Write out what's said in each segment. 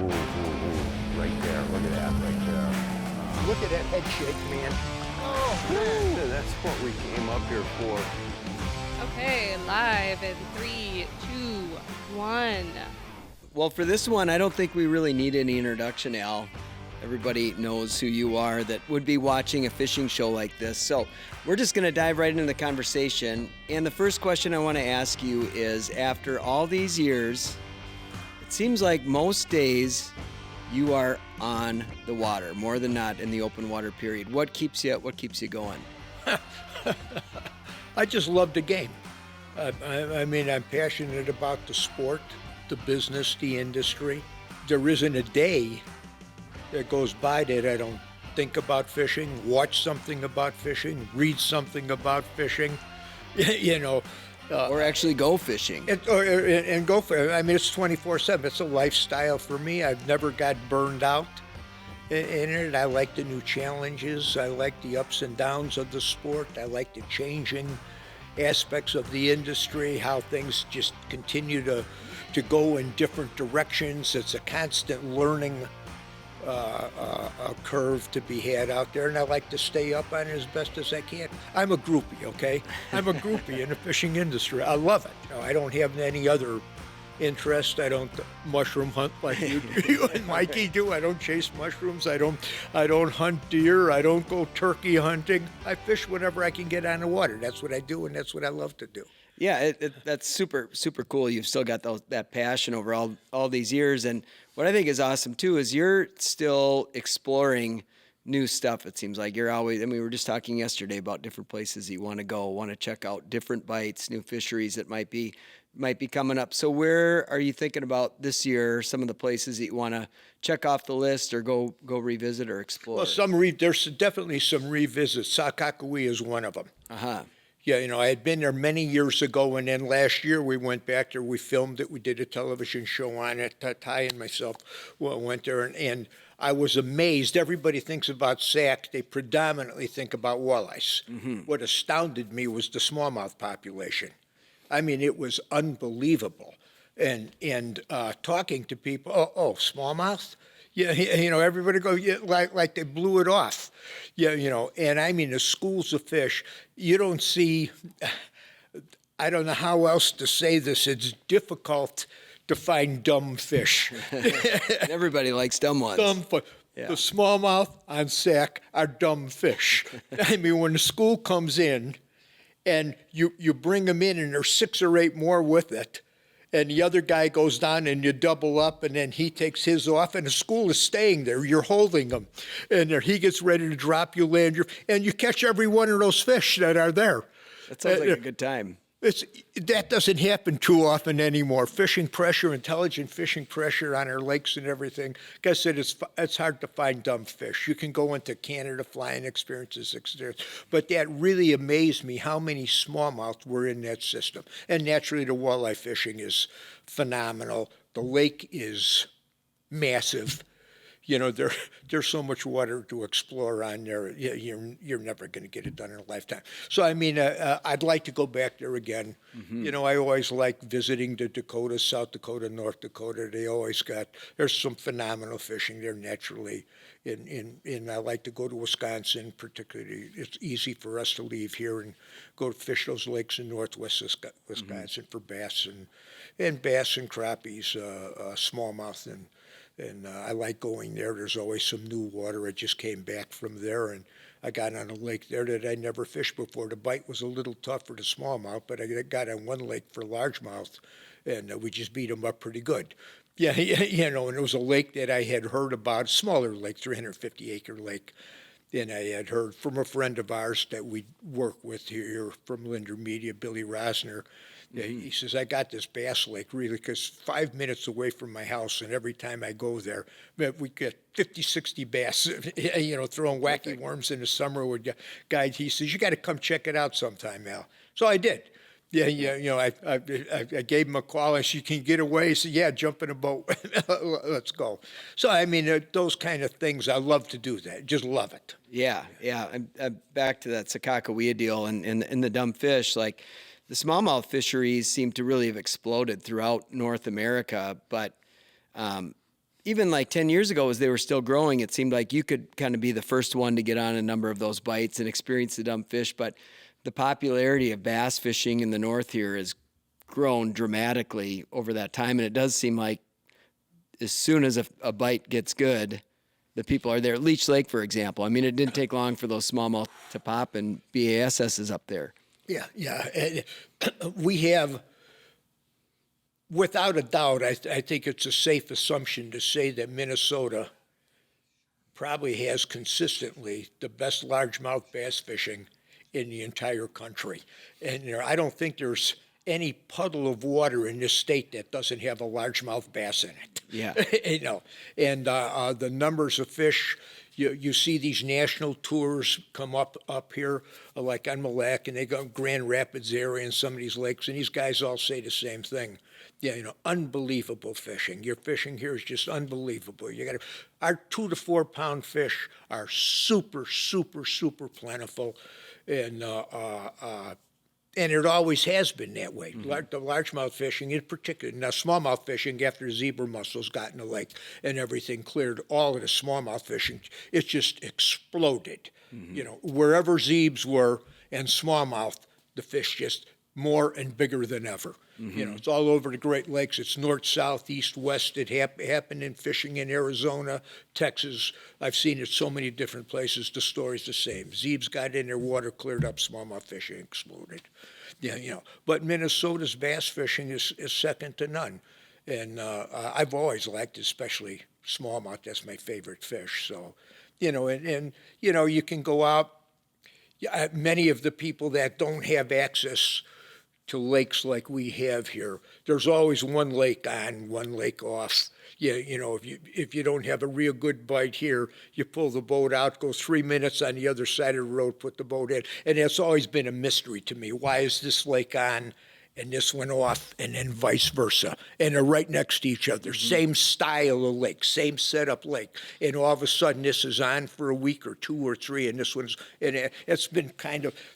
Right there. Look at that right there. Look at that head shake, man. Oh, man. That's what we came up here for. Okay, live in 3, 2, 1. Well, for this one, I don't think we really need any introduction, Al. Everybody knows who you are that would be watching a fishing show like this. So we're just going to dive right into the conversation. And the first question I want to ask you is, after all these years, it seems like most days you are on the water, more than not in the open water period. What keeps you going? I just love the game. I mean, I'm passionate about the sport, the business, the industry. There isn't a day that goes by that I don't think about fishing, watch something about fishing, read something about fishing, you know. Or actually go fishing. And go for it. I mean, it's 24/7. It's a lifestyle for me. I've never got burned out in it. I like the new challenges. I like the ups and downs of the sport. I like the changing aspects of the industry, how things just continue to go in different directions. It's a constant learning a curve to be had out there, and I like to stay up on it as best as I can. I'm a groupie, okay? I'm a groupie in the fishing industry. I love it. You know, I don't have any other interest. I don't mushroom hunt like you and Mikey do. I don't chase mushrooms. I don't hunt deer. I don't go turkey hunting. I fish whenever I can get on the water. That's what I do, and that's what I love to do. Yeah, that's super cool. You've still got that passion over all these years. And what I think is awesome, too, is you're still exploring new stuff, it seems like. You're always, we were just talking yesterday about different places you want to go, want to check out different bites, new fisheries that might be coming up. So where are you thinking about this year, some of the places that you want to check off the list or go revisit or explore? Well, there's definitely some revisits. Sakakawea is one of them. Uh-huh. Yeah, you know, I had been there many years ago, and then last year we went back there, we filmed it, we did a television show on it. Ty and myself went there, and I was amazed. Everybody thinks about sac, they predominantly think about walleyes. Mm-hmm. What astounded me was the smallmouth population. I mean, it was unbelievable. And talking to people, oh, smallmouth? Yeah, you know, everybody go, yeah, like they blew it off. Yeah, you know, and I mean, the schools of fish, you don't see, I don't know how else to say this, it's difficult to find dumb fish. Everybody likes dumb ones. Yeah. The smallmouth on sac are dumb fish. I mean, when the school comes in and you bring them in and there's 6 or 8 more with it, and the other guy goes down and you double up and then he takes his off and the school is staying there. You're holding him. And he gets ready to drop, you land and you catch every one of those fish that are there. That sounds like a good time. That doesn't happen too often anymore. Fishing pressure, intelligent fishing pressure on our lakes and everything. Like I said, it's hard to find dumb fish. You can go into Canada flying experiences, but that really amazed me how many smallmouth were in that system. And naturally, the walleye fishing is phenomenal. The lake is massive. You know, there's so much water to explore on there. You're never going to get it done in a lifetime. So, I mean, I'd like to go back there again. Mm-hmm. You know, I always like visiting the Dakotas, South Dakota, North Dakota. There's some phenomenal fishing there naturally. And I like to go to Wisconsin, particularly. It's easy for us to leave here and go fish those lakes in northwest Wisconsin for bass and bass and crappies, smallmouth and I like going there. There's always some new water. I just came back from there, and I got on a lake there that I never fished before. The bite was a little tough for the smallmouth, but I got on one lake for largemouth, and we just beat them up pretty good. Yeah, you know, and it was a lake that I had heard about, smaller lake, 350-acre lake. And I had heard from a friend of ours that we work with here from Linder Media, Billy Rosner. He says, I got this bass lake really because 5 minutes away from my house, and every time I go there, we get 50, 60 bass, you know, throwing wacky worms in the summer with guys. He says, you got to come check it out sometime, Al. So I did. Yeah, you know, I gave him a call, and she can get away. He said, yeah, jump in a boat. Let's go. So, I mean, those kind of things, I love to do that. Just love it. Yeah. I'm back to that Sakakawea deal and the dumb fish. Like, the smallmouth fisheries seem to really have exploded throughout North America, but even like 10 years ago, as they were still growing, it seemed like you could kind of be the first one to get on a number of those bites and experience the dumb fish. But the popularity of bass fishing in the north here has grown dramatically over that time. And it does seem like as soon as a bite gets good, the people are there. Leech Lake, for example. I mean, it didn't take long for those smallmouth to pop, and BASS is up there. Yeah, yeah. And we have, without a doubt, I think it's a safe assumption to say that Minnesota probably has consistently the best largemouth bass fishing in the entire country. And I don't think there's any puddle of water in this state that doesn't have a largemouth bass in it. Yeah. And the numbers of fish, you see these national tours come up here, like on Mille Lacs, and they go Grand Rapids area and some of these lakes, and these guys all say the same thing. Yeah, unbelievable fishing. Your fishing here is just unbelievable. Our 2 to 4 pound fish are super, super, super plentiful, and it always has been that way. The largemouth fishing in particular. Now, smallmouth fishing, after the zebra mussels got in the lake and everything cleared, all of the smallmouth fishing, it just exploded. Wherever zebes were and smallmouth, the fish just more and bigger than ever. It's all over the Great Lakes. It's north, south, east, west. It happened in fishing in Arizona, Texas. I've seen it so many different places. The story's the same. Zebes got in there, water cleared up, smallmouth fishing exploded. But Minnesota's bass fishing is second to none. And I've always liked, especially smallmouth. That's my favorite fish. So, you can go out. Many of the people that don't have access to lakes like we have here, there's always one lake on, one lake off. If you don't have a real good bite here, you pull the boat out, go 3 minutes on the other side of the road, put the boat in. And it's always been a mystery to me. Why is this lake on and this one off, and then vice versa? And they're right next to each other. Same style of lake, same setup lake. And all of a sudden this is on for a week or 2 or 3, and this one's, and it's been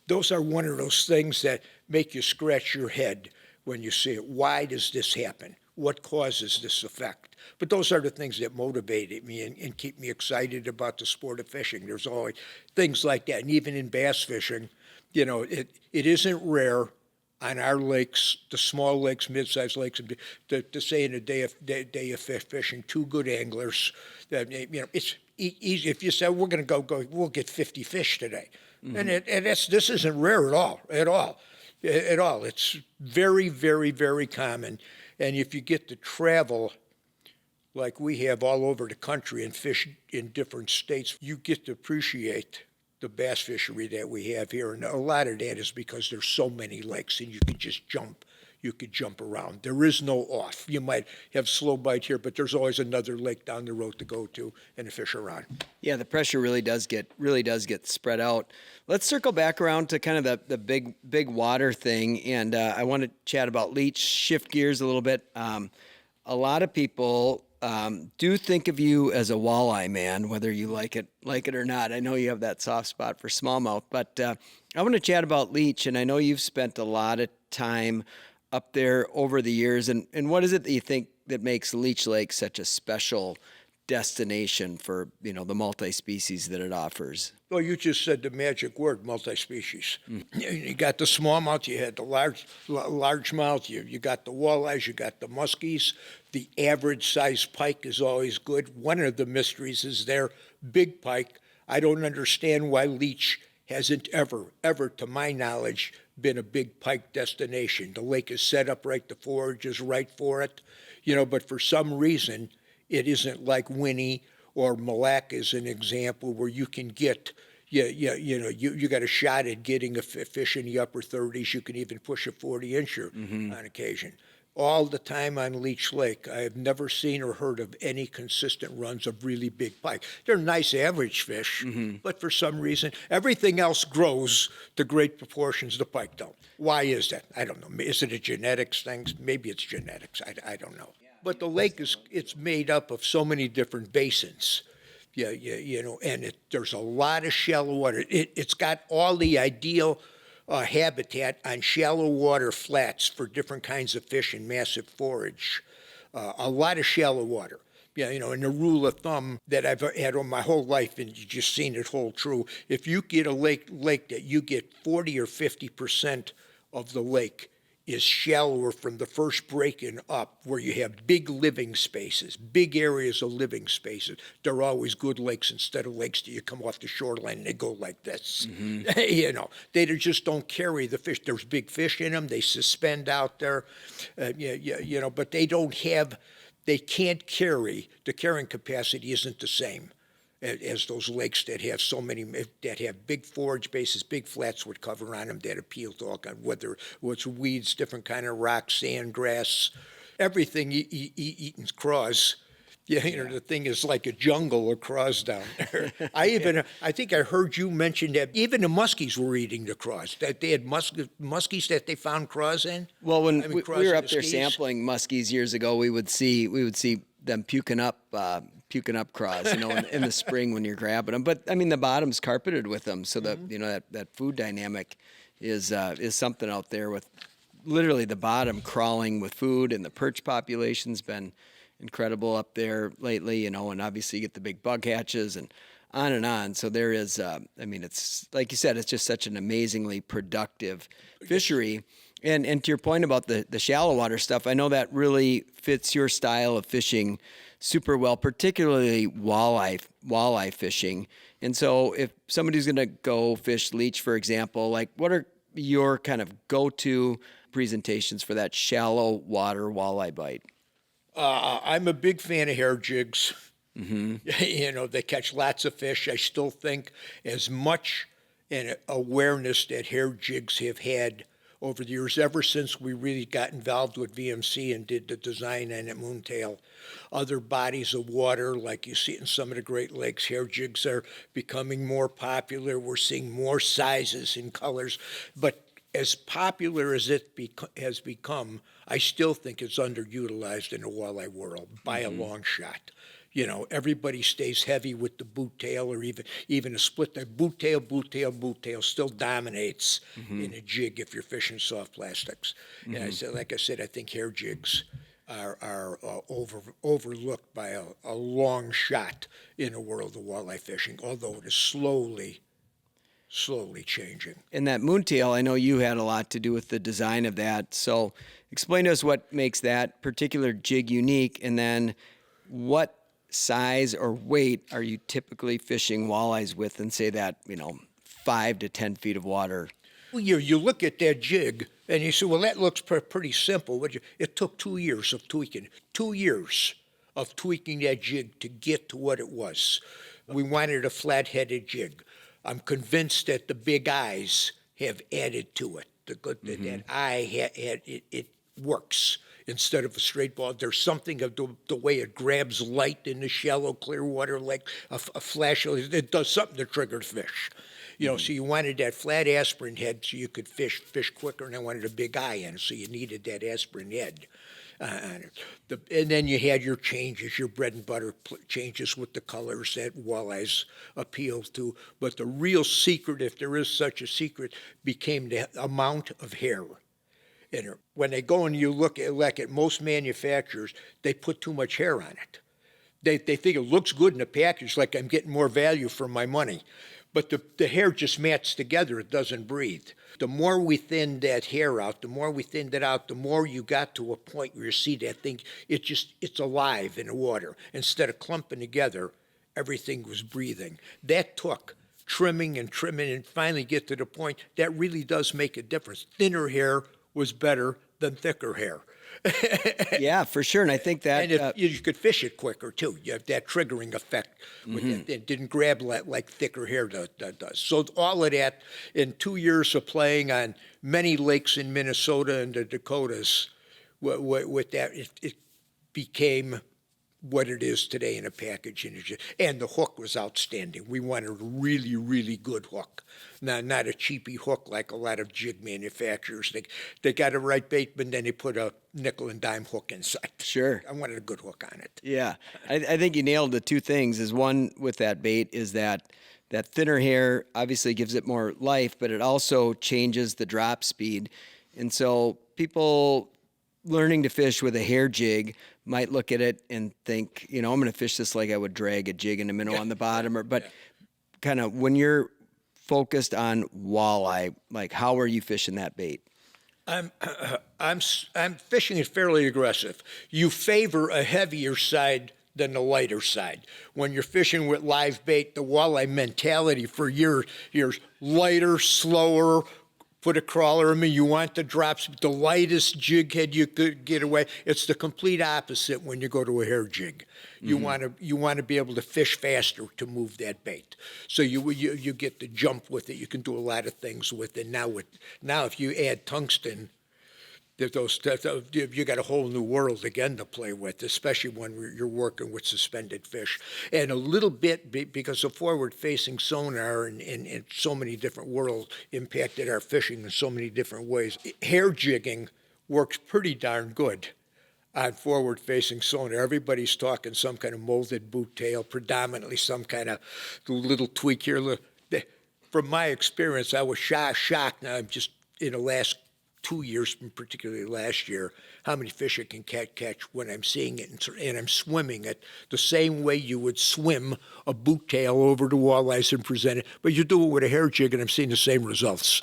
those are one of those things that make you scratch your head when you see it. Why does this happen? What causes this effect? But those are the things that motivated me and keep me excited about the sport of fishing. There's always things like that. And even in bass fishing, it isn't rare on our lakes, the small lakes, mid-sized lakes, to say in a day of fishing, 2 good anglers, that it's easy. If you say we're going to go, we'll get 50 fish today, and this isn't rare at all. It's very, very, very common, and if you get to travel like we have all over the country and fish in different states, you get to appreciate the bass fishery that we have here. And a lot of that is because there's so many lakes and you could just jump. You could jump around. There is no off. You might have slow bite here, but there's always another lake down the road to go to and to fish around. Yeah, the pressure really does get spread out. Let's circle back around to kind of the big water thing, and I want to chat about Leech. Shift gears a little bit. A lot of people do think of you as a walleye man, whether you like it or not. I know you have that soft spot for smallmouth, but I want to chat about Leech, and I know you've spent a lot of time up there over the years. And what is it that you think that makes Leech Lake such a special destination for the multi-species that it offers? Well, you just said the magic word, multi-species. You got the smallmouth, you had the largemouth, you got the walleyes, you got the muskies. The average size pike is always good. One of the mysteries is their big pike. I don't understand why Leech hasn't ever, to my knowledge, been a big pike destination. The lake is set up right, the forage is right for it, but for some reason, it isn't like Winnie or Mille Lacs is an example where you can get, you got a shot at getting a fish in the upper 30s. You can even push a 40-incher on occasion. All the time on Leech Lake, I have never seen or heard of any consistent runs of really big pike. They're nice average fish, but for some reason, everything else grows to great proportions, the pike don't. Why is that? I don't know. Is it a genetics thing? Maybe it's genetics. I don't know. But the lake it's made up of so many different basins. And there's a lot of shallow water. It's got all the ideal habitat on shallow water flats for different kinds of fish and massive forage. A lot of shallow water. Yeah, and the rule of thumb that I've had on my whole life, and you just seen it hold true. If you get a lake that you get 40 or 50% of the lake is shallower from the first break-in up, where you have big living spaces, big areas of living spaces. They're always good lakes instead of lakes that you come off the shoreline and they go like this. They just don't carry the fish. There's big fish in them. They suspend out there, but they can't carry, the carrying capacity isn't the same as those lakes that have that have big forage bases, big flats with cover on them that appeal to all kinds, whether it's weeds, different kind of rocks, sand, grass, everything eating craws. The thing is like a jungle of craws down there. I think I heard you mention that even the muskies were eating the craws, that they had muskies that they found craws in. Well, when we craws were in up the there skis. sampling muskies years ago, we would see them puking up craws, in the spring when you're grabbing them. But I mean, the bottom's carpeted with them, so that that food dynamic is something out there with literally the bottom crawling with food, and the perch population's been incredible up there lately, and obviously you get the big bug hatches and on and on. So there is, it's like you said, it's just such an amazingly productive fishery. And to your point about the shallow water stuff, I know that really fits your style of fishing super well, particularly walleye fishing. And so if somebody's going to go fish Leech, for example, like what are your kind of go-to presentations for that shallow water walleye bite? I'm a big fan of hair jigs. They catch lots of fish. I still think as much an awareness that hair jigs have had over the years, ever since we really got involved with VMC and did the design on the moontail. Other bodies of water, like you see in some of the Great Lakes, hair jigs are becoming more popular. We're seeing more sizes and colors. But as popular as it has become, I still think it's underutilized in the walleye world by a long shot. Everybody stays heavy with the boot tail, or even a split. The boot tail still dominates in a jig if you're fishing soft plastics. And like I said, I think hair jigs are overlooked by a long shot in the world of walleye fishing, although it is slowly changing. And that moontail, I know you had a lot to do with the design of that. So explain to us what makes that particular jig unique, and then what size or weight are you typically fishing walleyes with in, say, that 5 to 10 feet of water? Well, you look at that jig and you say, well, that looks pretty simple. It took 2 years of tweaking. 2 years of tweaking that jig to get to what it was. We wanted a flat-headed jig. I'm convinced that the big eyes have added to it. That eye it works instead of a straight ball. There's something of the way it grabs light in the shallow, clear water, like a flash. It does something to trigger the fish. So you wanted that flat aspirin head so you could fish quicker, and I wanted a big eye in it, so you needed that aspirin head. And then you had your changes, your bread and butter changes with the colors that walleyes appeal to. But the real secret, if there is such a secret, became the amount of hair in her. When they go and you look at most manufacturers, they put too much hair on it. They think it looks good in the package, like I'm getting more value for my money. But the hair just mats together, it doesn't breathe. The more we thinned that hair out, the more you got to a point where you see that thing, it's alive in the water. Instead of clumping together, everything was breathing. That took trimming and finally get to the point that really does make a difference. Thinner hair was better than thicker hair. Yeah, for sure. And I think that... And you could fish it quicker, too. You have that triggering effect. With that. It didn't grab like thicker hair does. So all of that, in 2 years of playing on many lakes in Minnesota and the Dakotas, with that, it became what it is today in a package. And the hook was outstanding. We wanted a really, really good hook. Not a cheapy hook like a lot of jig manufacturers. They got a right bait, but then they put a nickel and dime hook inside. Sure. I wanted a good hook on it. Yeah. I think you nailed the two things. Is one, with that bait, is that thinner hair obviously gives it more life, but it also changes the drop speed. And so people learning to fish with a hair jig might look at it and think, I'm going to fish this like I would drag a jig and a minnow on the bottom, but kind of when you're focused on walleye, like how are you fishing that bait? I'm fishing it fairly aggressive. You favor a heavier side than the lighter side. When you're fishing with live bait, the walleye mentality for years, lighter, slower, put a crawler in me. You want the drops, the lightest jig head you could get away. It's the complete opposite when you go to a hair jig. You want to be able to fish faster to move that bait. So you get the jump with it. You can do a lot of things with it. Now if you add tungsten, you got a whole new world again to play with, especially when you're working with suspended fish. And a little bit, because of forward-facing sonar and so many different worlds impacted our fishing in so many different ways. Hair jigging works pretty darn good on forward-facing sonar. Everybody's talking some kind of molded boot tail, predominantly some kind of little tweak here. From my experience, I was shocked. Now I'm just in the last 2 years, particularly last year, how many fish I can catch when I'm seeing it and I'm swimming it the same way you would swim a boot tail over the walleyes and present it. But you do it with a hair jig and I'm seeing the same results.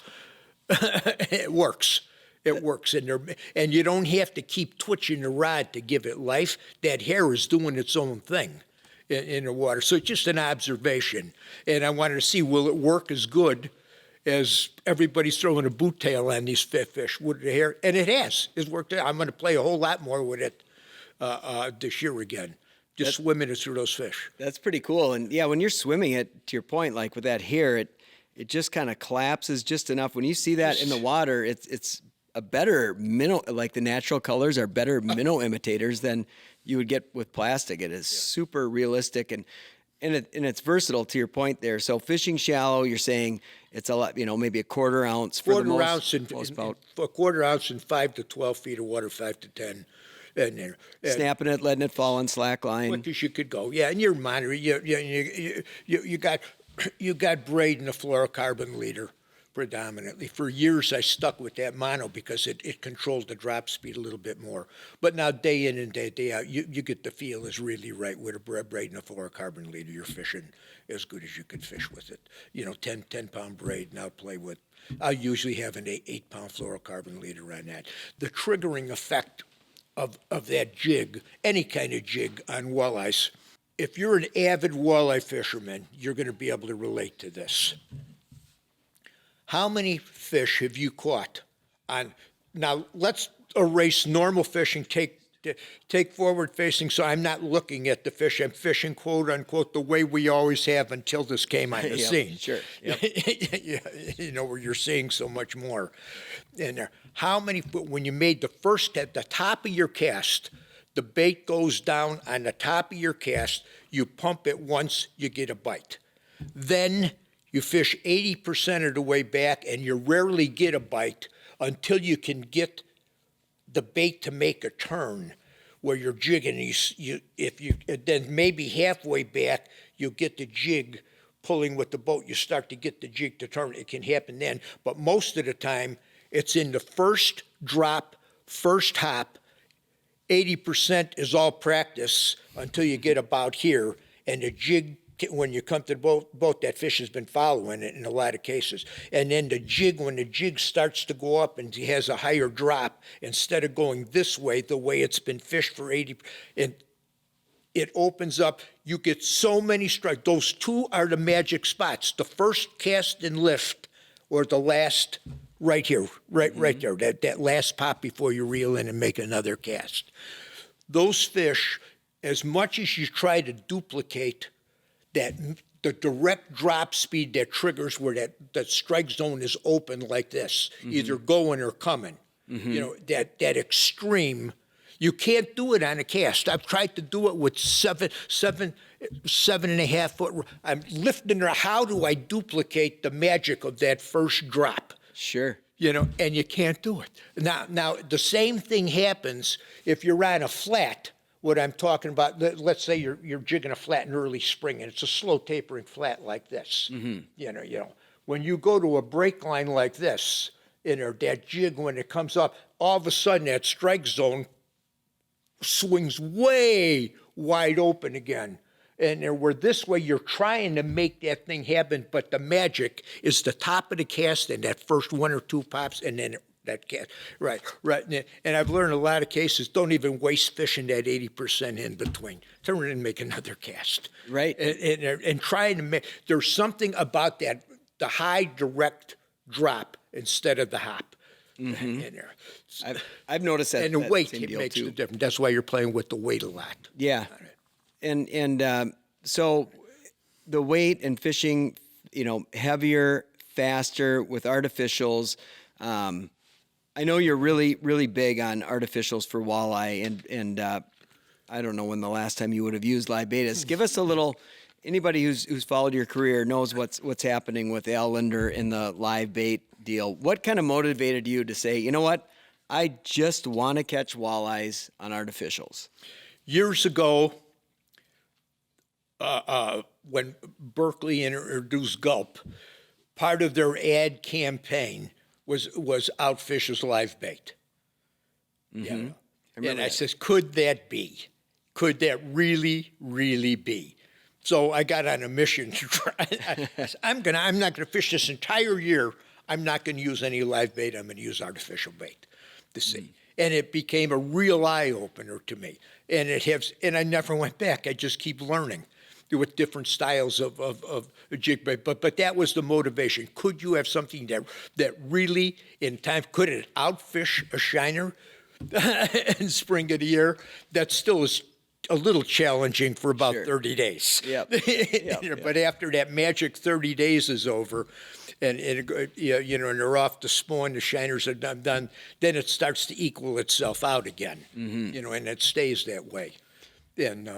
It works. It works. And you don't have to keep twitching the rod to give it life. That hair is doing its own thing in the water. So it's just an observation. And I wanted to see, will it work as good as everybody's throwing a boot tail on these fish with the hair? And it has. It's worked out. I'm going to play a whole lot more with it this year again. Just swimming it through those fish. That's pretty cool. And yeah, when you're swimming it, to your point, like with that hair, it just kind of collapses just enough. When you see that in the water, it's a better minnow, like the natural colors are better minnow imitators than you would get with plastic. It is super realistic and it's versatile, to your point there. So fishing shallow, you're saying it's a lot, maybe a quarter ounce for the most boat. A quarter ounce in 5 to 12 feet of water, 5 to 10. And snapping it, letting it fall on slack line. Quick as you could go. Yeah, and you're monitoring. You got braid in a fluorocarbon leader predominantly. For years, I stuck with that mono because it controlled the drop speed a little bit more. But now, day in and day out, you get the feel is really right with a braid and a fluorocarbon leader. You're fishing as good as you could fish with it. 10-pound braid, and I'll usually have an 8-pound fluorocarbon leader on that. The triggering effect of that jig, any kind of jig on walleyes, if you're an avid walleye fisherman, you're going to be able to relate to this. How many fish have you caught on? Now, let's erase normal fishing, take forward facing, so I'm not looking at the fish. I'm fishing, quote unquote, the way we always have until this came on the scene. Sure. Yep. Where you're seeing so much more in there. How many, when you made the first, at the top of your cast, the bait goes down on the top of your cast, you pump it once, you get a bite. Then you fish 80% of the way back, and you rarely get a bite until you can get the bait to make a turn where you're jigging. Then maybe halfway back, you get the jig pulling with the boat. You start to get the jig to turn. It can happen then. But most of the time, it's in the first drop, first hop. 80% is all practice until you get about here, and the jig, when you come to the boat, that fish has been following it in a lot of cases. And then the jig, when the jig starts to go up and he has a higher drop, instead of going this way, the way it's been fished for 80, and it opens up, you get so many strikes. Those two are the magic spots. The first cast and lift, or the last, right here, right there, that last pop before you reel in and make another cast. Those fish, as much as you try to duplicate that, the direct drop speed that triggers where that strike zone is open like this, either going or coming. That extreme, you can't do it on a cast. I've tried to do it with 7.5 foot. I'm lifting her. How do I duplicate the magic of that first drop? Sure. And you can't do it. Now the same thing happens if you're on a flat. What I'm talking about, let's say you're jigging a flat in early spring, and it's a slow tapering flat like this. When you go to a break line like this, that jig, when it comes up, all of a sudden that strike zone swings way wide open again. And where this way you're trying to make that thing happen, but the magic is the top of the cast and that first 1 or 2 pops, and then that cast. Right. And I've learned a lot of cases, don't even waste fishing that 80% in between. Turn it and make another cast. Right. And trying to make, there's something about that, the high direct drop instead of the hop. In there. I've noticed that. And the that weight same it deal makes too. the difference. That's why you're playing with the weight a lot. Yeah. And so the weight and fishing, heavier, faster with artificials. I know you're really, really big on artificials for walleye, and I don't know when the last time you would have used live betas. Give us a little. Anybody who's followed your career knows what's happening with Al Lindner in the live bait deal. What kind of motivated you to say, you know what, I just want to catch walleyes on artificials? Years ago, when Berkeley introduced Gulp, part of their ad campaign was outfish as live bait. Yeah. And I says, could that be? Could that really, really be? So I got on a mission to try. I'm not gonna fish this entire year. I'm not gonna use any live bait. I'm gonna use artificial bait to see. And it became a real eye opener to me. And I never went back. I just keep learning with different styles of jig bait. But that was the motivation. Could you have something that really in time could it outfish a shiner in spring of the year? That still is a little challenging for about 30 days. Yep. But after that magic 30 days is over, and they're off to spawn, the shiners are done, then it starts to equal itself out again, and it stays that way. And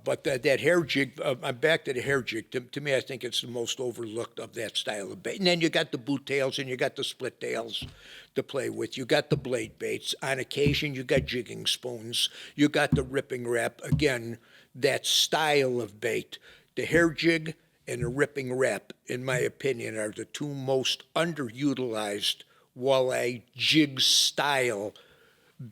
but that hair jig, I'm back to the hair jig. To me, I think it's the most overlooked of that style of bait. And then you got the boot tails and you got the split tails to play with. You got the blade baits. On occasion, you got jigging spoons. You got the ripping wrap. Again, that style of bait. The hair jig and the ripping wrap, in my opinion, are the two most underutilized walleye jig style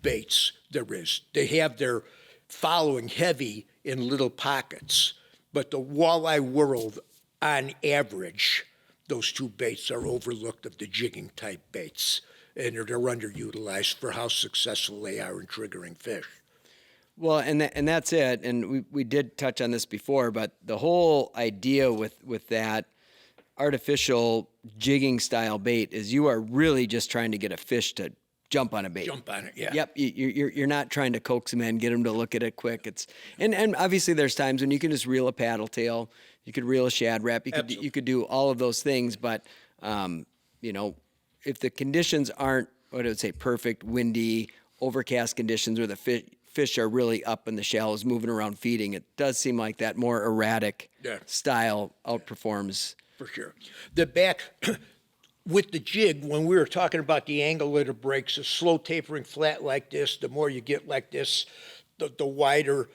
baits there is. They have their following heavy in little pockets, but the walleye world, on average, those two baits are overlooked of the jigging type baits, and they're underutilized for how successful they are in triggering fish. Well, and that's it. And we did touch on this before, but the whole idea with that artificial jigging style bait is you are really just trying to get a fish to jump on a bait. Jump on it, yeah. Yep, you're not trying to coax them in, get them to look at it quick. It's and obviously there's times when you can just reel a paddle tail, you could reel a shad wrap, you could do all of those things, but if the conditions aren't what I would say perfect, windy, overcast conditions where the fish are really up in the shallows, moving around feeding, it does seem like that more erratic style outperforms. For sure. The back. With the jig, when we were talking about the angle of the breaks, a slow tapering flat like this, the more you get like this, the wider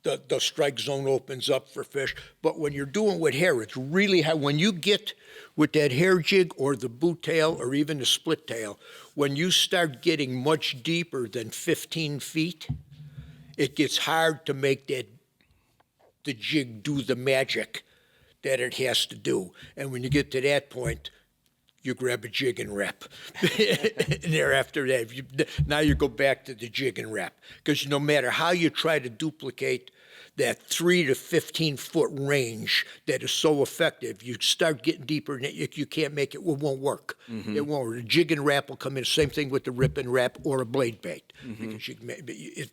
the strike zone opens up for fish. But when you're doing with hair, it's really hard. When you get with that hair jig or the boot tail or even the split tail, when you start getting much deeper than 15 feet, it gets hard to make the jig do the magic that it has to do. And when you get to that point, you grab a jig and wrap. And thereafter that, now you go back to the jig and wrap. Because no matter how you try to duplicate that 3 to 15 foot range that is so effective, you start getting deeper and you can't make it, it won't work. It won't. The jig and wrap will come in, same thing with the rip and wrap or a blade bait.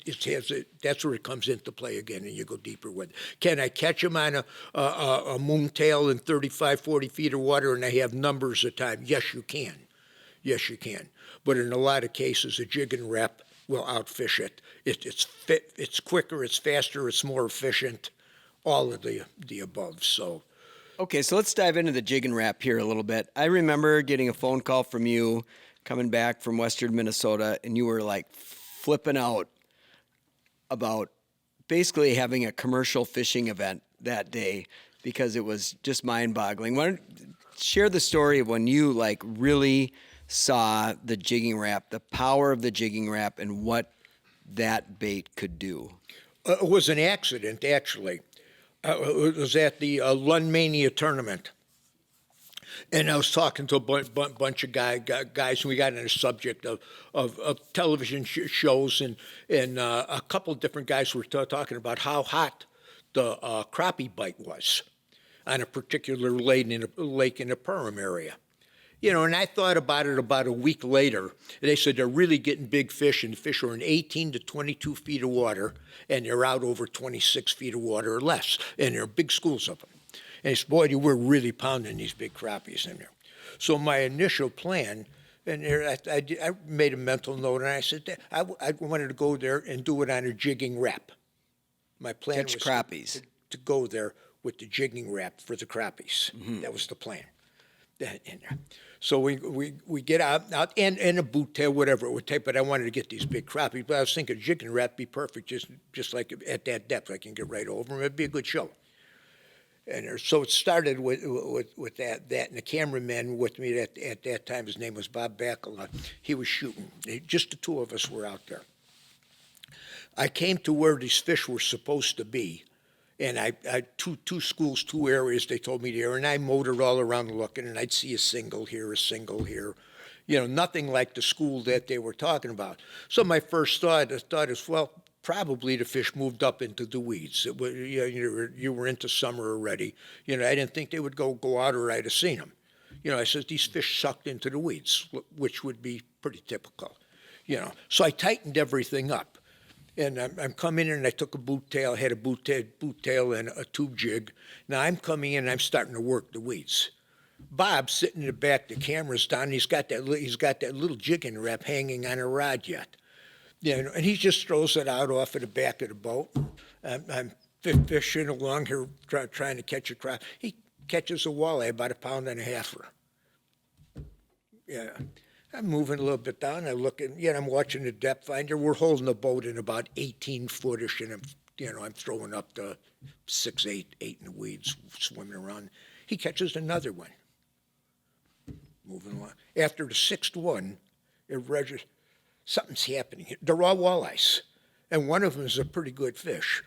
Because that's where it comes into play again and you go deeper with it. Can I catch them on a moontail in 35, 40 feet of water and I have numbers of time? Yes, you can. Yes, you can. But in a lot of cases, a jig and wrap will outfish it. It's quicker, it's faster, it's more efficient, all of the above. So, okay, so let's dive into the jig and wrap here a little bit. I remember getting a phone call from you coming back from Western Minnesota, and you were like flipping out about basically having a commercial fishing event that day because it was just mind-boggling. Why don't you share the story of when you like really saw the jigging wrap, the power of the jigging wrap, and what that bait could do? It was an accident, actually. It was at the Lundmania tournament. And I was talking to a bunch of guys, and we got on the subject of television shows, and a couple of different guys were talking about how hot the crappie bite was on a particular lake in the Perham area. And I thought about it about a week later. And they said they're really getting big fish, and the fish are in 18 to 22 feet of water, and they're out over 26 feet of water or less, and there are big schools of them. And he said, boy, we're really pounding these big crappies in there. So my initial plan, and I made a mental note, and I said, I wanted to go there and do it on a jigging wrap. My plan Catch was crappies. to go there with the jigging wrap for the crappies. That was the plan. So we get out and a boot tail, whatever it would take, but I wanted to get these big crappies. But I was thinking jigging wrap be perfect, just like at that depth. I can get right over them. It'd be a good show. And so it started with that, and the cameraman with me at that time, his name was Bob Bacala. He was shooting. Just the two of us were out there. I came to where these fish were supposed to be, and I two schools, two areas they told me there, and I motored all around looking, and I'd see a single here, nothing like the school that they were talking about. So my first thought is, well, probably the fish moved up into the weeds. You were into summer already. I didn't think they would go out, or I'd have seen them. I said, these fish sucked into the weeds, which would be pretty typical. So I tightened everything up. And I'm coming in, and I took a boot tail. I had a boot tail and a tube jig. Now I'm coming in, and I'm starting to work the weeds. Bob's sitting in the back, the camera's down, and he's got that little jigging wrap hanging on a rod yet. And he just throws it out off of the back of the boat. I'm fishing along here trying to catch a crab. He catches a walleye, about 1.5 pounds. Yeah. I'm moving a little bit down. I look, and I'm watching the depth finder. We're holding the boat in about 18-footish, and I'm throwing up to 6, 8 in the weeds, swimming around. He catches another one. Moving along. After the 6th one, it registers. Something's happening here. They're all walleyes, and one of them is a pretty good fish.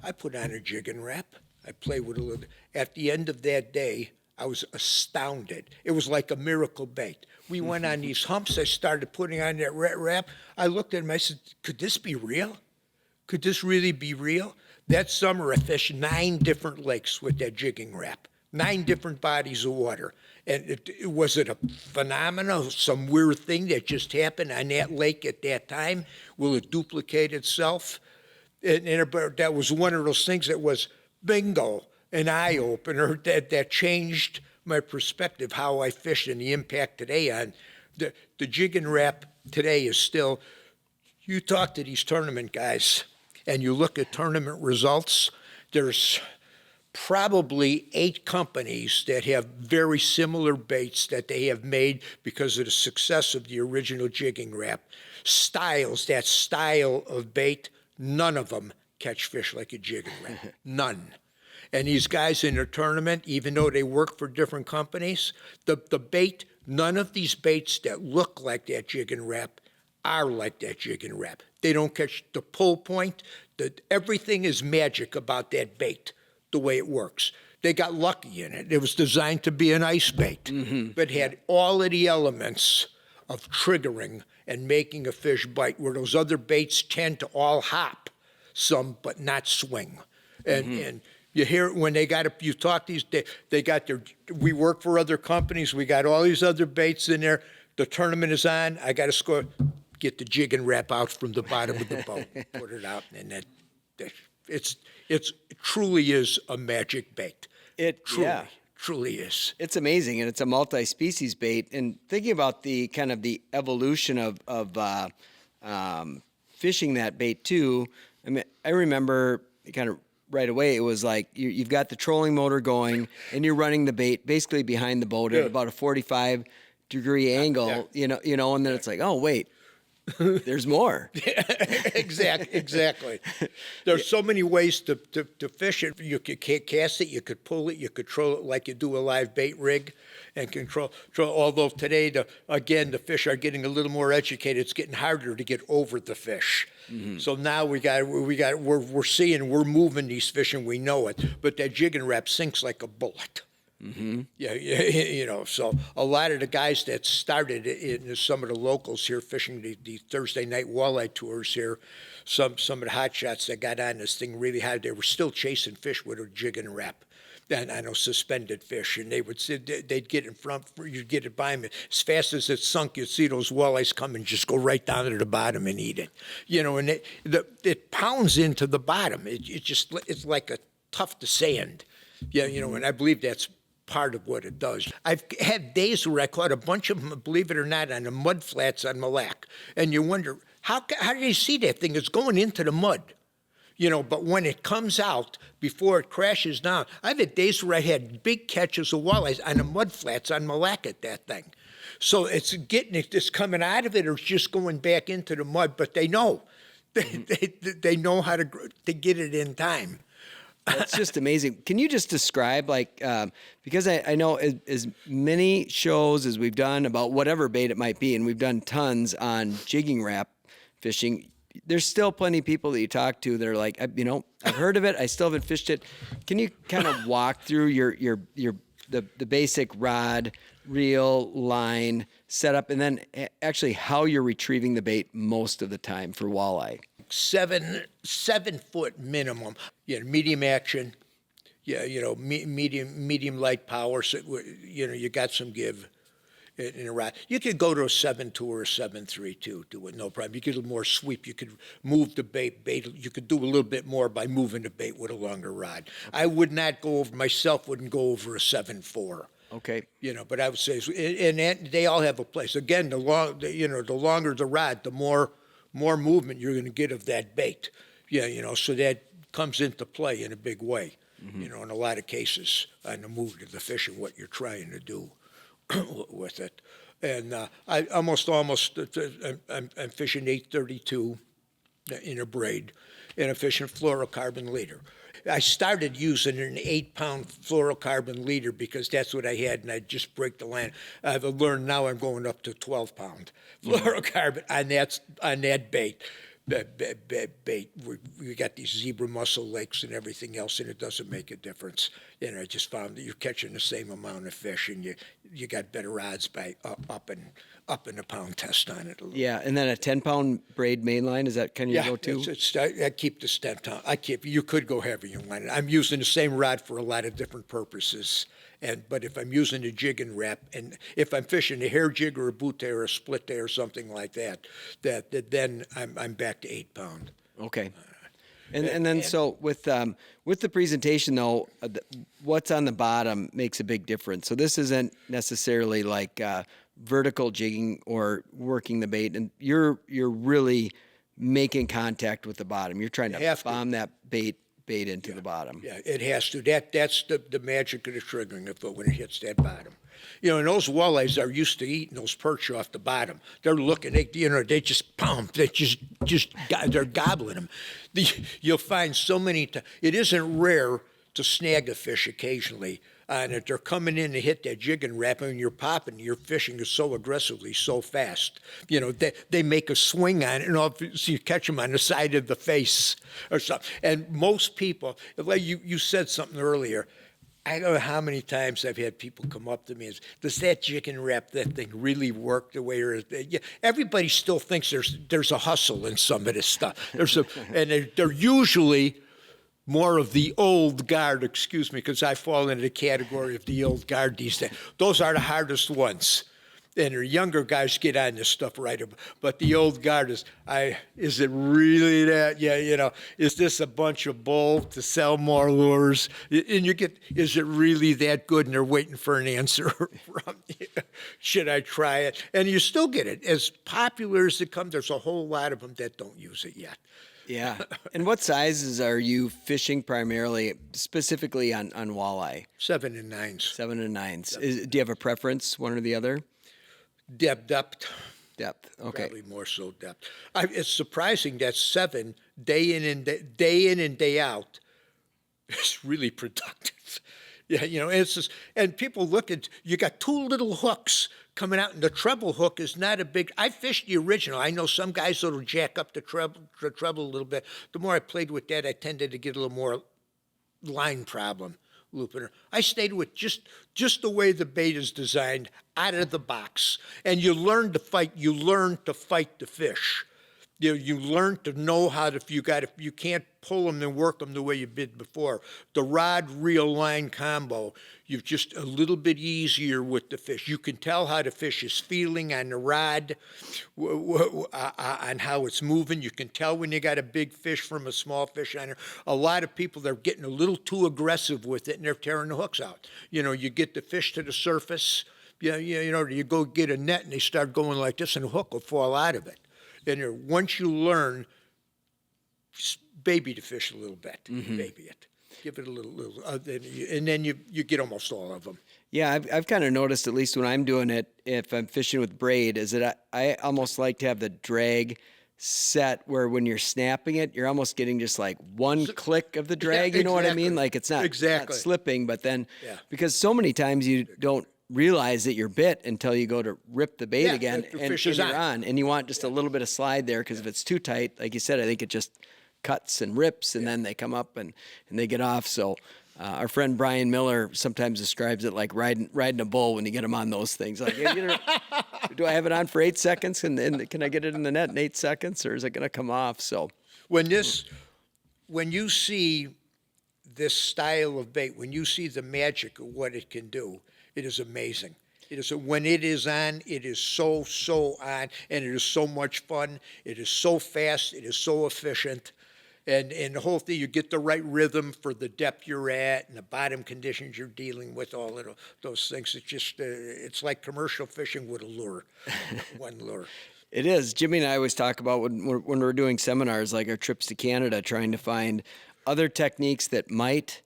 I put on a jigging wrap. I play with a little. At the end of that day, I was astounded. It was like a miracle bait. We went on these humps. I started putting on that wrap. I looked at him. I said, could this be real? Could this really be real? That summer, I fished 9 different lakes with that jigging wrap, 9 different bodies of water. And was it a phenomenon, some weird thing that just happened on that lake at that time? Will it duplicate itself? And that was one of those things that was bingo, an eye-opener that changed my perspective, how I fish, and the impact today on the jigging wrap today is still, you talk to these tournament guys and you look at tournament results, there's probably 8 companies that have very similar baits that they have made because of the success of the original jigging wrap. Styles, that style of bait, none of them catch fish like a jigging wrap. None. And these guys in their tournament, even though they work for different companies, the bait, none of these baits that look like that jigging wrap are like that jigging wrap. They don't catch the pull point. Everything is magic about that bait, the way it works. They got lucky in it. It was designed to be an ice bait, but had all of the elements of triggering and making a fish bite, where those other baits tend to all hop some, but not swing. And you hear it when you talk these, they got we work for other companies, we got all these other baits in there, the tournament is on, I got to score, get the jig and wrap out from the bottom of the boat, put it out, and it truly is a magic bait. It truly is. It's amazing, and it's a multi-species bait. And thinking about the kind of the evolution of fishing that bait too, I mean, I remember kind of right away, it was like you've got the trolling motor going, and you're running the bait basically behind the boat at about a 45-degree angle, you know, and then it's like, oh wait, there's more. Exactly. There's so many ways to fish it. You could cast it, you could pull it, you could control it like you do a live bait rig, and control. Although today, the fish are getting a little more educated. It's getting harder to get over the fish. So now we're seeing, we're moving these fish and we know it. But that jigging wrap sinks like a bullet. Yeah, so a lot of the guys that started in some of the locals here fishing the Thursday night walleye tours here, some of the hot shots that got on this thing really hard, they were still chasing fish with a jigging wrap. And I know suspended fish, and they'd get in front, you'd get it by them. As fast as it sunk, you'd see those walleyes come and just go right down to the bottom and eat it. And it pounds into the bottom. It's like a tuft of sand. Yeah, and I believe that's part of what it does. I've had days where I caught a bunch of them, believe it or not, on the mud flats on Mille Lacs, and you wonder, how do you see that thing? It's going into the mud. But when it comes out, before it crashes down, I've had days where I had big catches of walleyes on the mud flats on Mille Lacs at that thing. So it's coming out of it, or it's just going back into the mud, but they know. They know how to get it in time. That's just amazing. Can you just describe, because I know as many shows as we've done about whatever bait it might be, and we've done tons on jigging wrap fishing, there's still plenty of people that you talk to that are like, I've heard of it, I still haven't fished it. Can you kind of walk through the basic rod, reel, line setup, and then actually how you're retrieving the bait most of the time for walleye? 7 foot minimum. Medium action. Medium light power. So you got some give in a rod. You could go to a 7.2 or a 7.3 too. Do it no problem. You get a little more sweep. You could move the bait. You could do a little bit more by moving the bait with a longer rod. I would not go over myself. Wouldn't go over a 7.4. Okay. But I would say, and they all have a place. Again, the longer the rod, the more movement you're going to get of that bait. So that comes into play in a big way. In a lot of cases on the move to the fish and what you're trying to do with it. And I'm fishing 832 in a braid, and I'm fishing fluorocarbon leader. I started using an 8-pound fluorocarbon leader because that's what I had, and I'd just break the line. I've learned now I'm going up to 12-pound fluorocarbon on that bait. Bait. We got these zebra mussel lakes and everything else, and it doesn't make a difference. I just found that you're catching the same amount of fish, and you got better odds by upping the pound test on it a little. Yeah, and then a 10-pound braid mainline, is that kind of your go-to? I keep the 10-pound. You could go heavier on it. I'm using the same rod for a lot of different purposes. But if I'm using a jigging wrap, and if I'm fishing a hair jig or a boot day or a split day or something like that, then I'm back to 8-pound. Okay. And then so with the presentation though, what's on the bottom makes a big difference. So this isn't necessarily like vertical jigging or working the bait, and you're really making contact with the bottom. You're trying to bomb that bait into the bottom. Yeah, it has to. That's the magic of the triggering of it when it hits that bottom. And those walleyes are used to eating those perch off the bottom. They're looking, they just pump. They're gobbling them. You'll find so many times. It isn't rare to snag a fish occasionally. And if they're coming in to hit that jigging wrap, and you're popping, you're fishing is so aggressively, so fast. They make a swing on it, and you catch them on the side of the face or something. And most people, like you said something earlier, I don't know how many times I've had people come up to me and say, does that jigging wrap, that thing really work the way it is? Everybody still thinks there's a hustle in some of this stuff. And they're usually more of the old guard, excuse me, because I fall into the category of the old guard these days. Those are the hardest ones. And the younger guys get on this stuff right. But the old guard is it really that? Yeah, is this a bunch of bull to sell more lures? And is it really that good? And they're waiting for an answer from you. Should I try it? And you still get it. As popular as it comes, there's a whole lot of them that don't use it yet. Yeah. And what sizes are you fishing primarily, specifically on walleye? 7 and 9s. 7 and 9s. Do you have a preference, one or the other? Depth. Depth. Okay. Probably more so depth. It's surprising that 7 day in and day out is really productive. Yeah, it's just, and people look at, you got 2 little hooks coming out, and the treble hook is not a big. I fished the original. I know some guys that'll jack up the treble a little bit. The more I played with that, I tended to get a little more line problem looping. I stayed with just the way the bait is designed out of the box, and you learn to fight. You learn to fight the fish. You learn to know how to, if you can't pull them, then work them the way you did before. The rod reel line combo, you're just a little bit easier with the fish. You can tell how the fish is feeling on the rod, on how it's moving. You can tell when you got a big fish from a small fish on there. A lot of people, they're getting a little too aggressive with it, and they're tearing the hooks out. You get the fish to the surface, you go get a net, and they start going like this, and the hook will fall out of it. And once you learn, just baby the fish a little bit, baby it, give it a little, and then you get almost all of them. Yeah, I've kind of noticed, at least when I'm doing it, if I'm fishing with braid, is that I almost like to have the drag set where when you're snapping it, you're almost getting just like one click of the drag. You know what I mean? Like it's not slipping, but then because so many times you don't realize that you're bit until you go to rip the bait again, and you're on, and you want just a little bit of slide there, because if it's too tight, like you said, I think it just cuts and rips, and then they come up and they get off. So our friend Brian Miller sometimes describes it like riding a bull when you get him on those things. Like, do I have it on for 8 seconds, and can I get it in the net in 8 seconds, or is it going to come off? So when you see this style of bait, when you see the magic of what it can do, it is amazing. When it is on, it is so on, and it is so much fun. It is so fast. It is so efficient. And the whole thing, you get the right rhythm for the depth you're at and the bottom conditions you're dealing with, all of those things. It's just, it's like commercial fishing with a lure, one lure. It is. Jimmy and I always talk about when we're doing seminars, like our trips to Canada, trying to find other techniques that might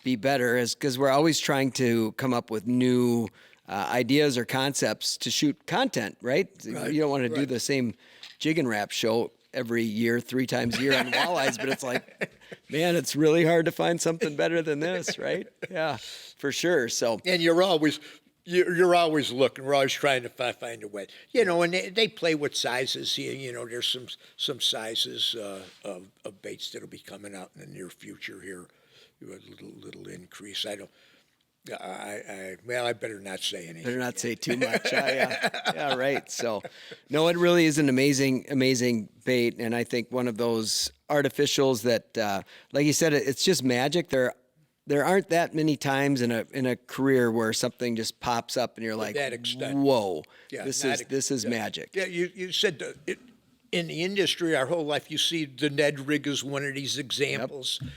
be better, because we're always trying to come up with new ideas or concepts to shoot content, right? You don't want to do the same jig and wrap show every year, 3 times a year on walleyes, but it's like, man, it's really hard to find something better than this, right? Yeah, for sure. So, and you're always looking. We're always trying to find a way. And they play with sizes. There's some sizes of baits that'll be coming out in the near future here. A little increase. I better not say anything. Better not say too much. Yeah, right. So, no, it really is an amazing bait, and I think one of those artificials that, like you said, it's just magic. There aren't that many times in a career where something just pops up and you're like, that extent. Whoa, this is magic. Yeah, you said in the industry our whole life, you see the Ned rig is one of these examples. Yep.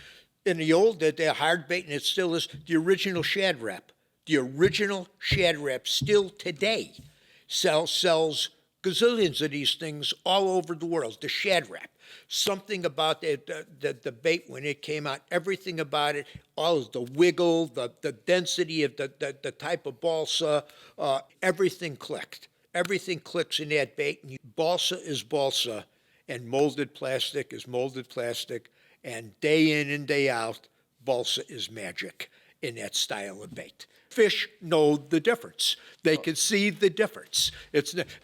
In the old, the hard bait, and it still is, the original shad wrap. The original shad wrap still today sells gazillions of these things all over the world. The shad wrap. Something about the bait when it came out, everything about it, all of the wiggle, the density of the type of balsa, everything clicked. Everything clicks in that bait. And balsa is balsa, and molded plastic is molded plastic. And day in and day out, balsa is magic in that style of bait. Fish know the difference. They can see the difference.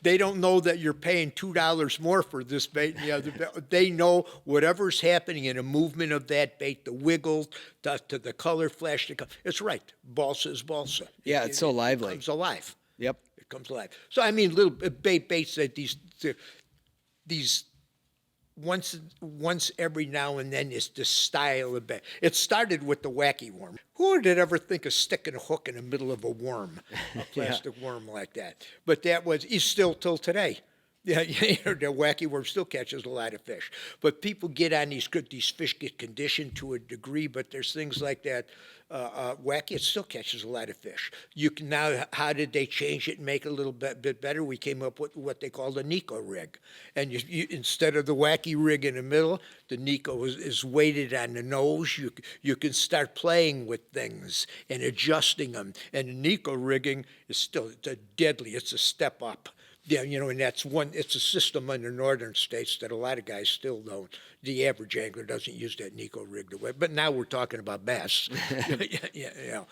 They don't know that you're paying $2 more for this bait and the other bait. They know whatever's happening in a movement of that bait, the wiggle, to the color flash. It's right. Balsa is balsa. Yeah, it's so lively. It comes alive. Yep. It comes alive. So, I mean, little baits that these once every now and then is the style of bait. It started with the wacky worm. Who would ever think of sticking a hook in the middle of a worm, a plastic worm like that? But he's still till today. Yeah, the wacky worm still catches a lot of fish. But people get on these fish get conditioned to a degree, but there's things like that. Wacky, it still catches a lot of fish. You can now, how did they change it and make it a little bit better? We came up with what they call the Nico rig. And you instead of the wacky rig in the middle, the Nico is weighted on the nose. You can start playing with things and adjusting them. And the Nico rigging is still deadly. It's a step up. Yeah, and it's a system in the northern states that a lot of guys still don't. The average angler doesn't use that Nico rig the way, but now we're talking about bass. Yeah.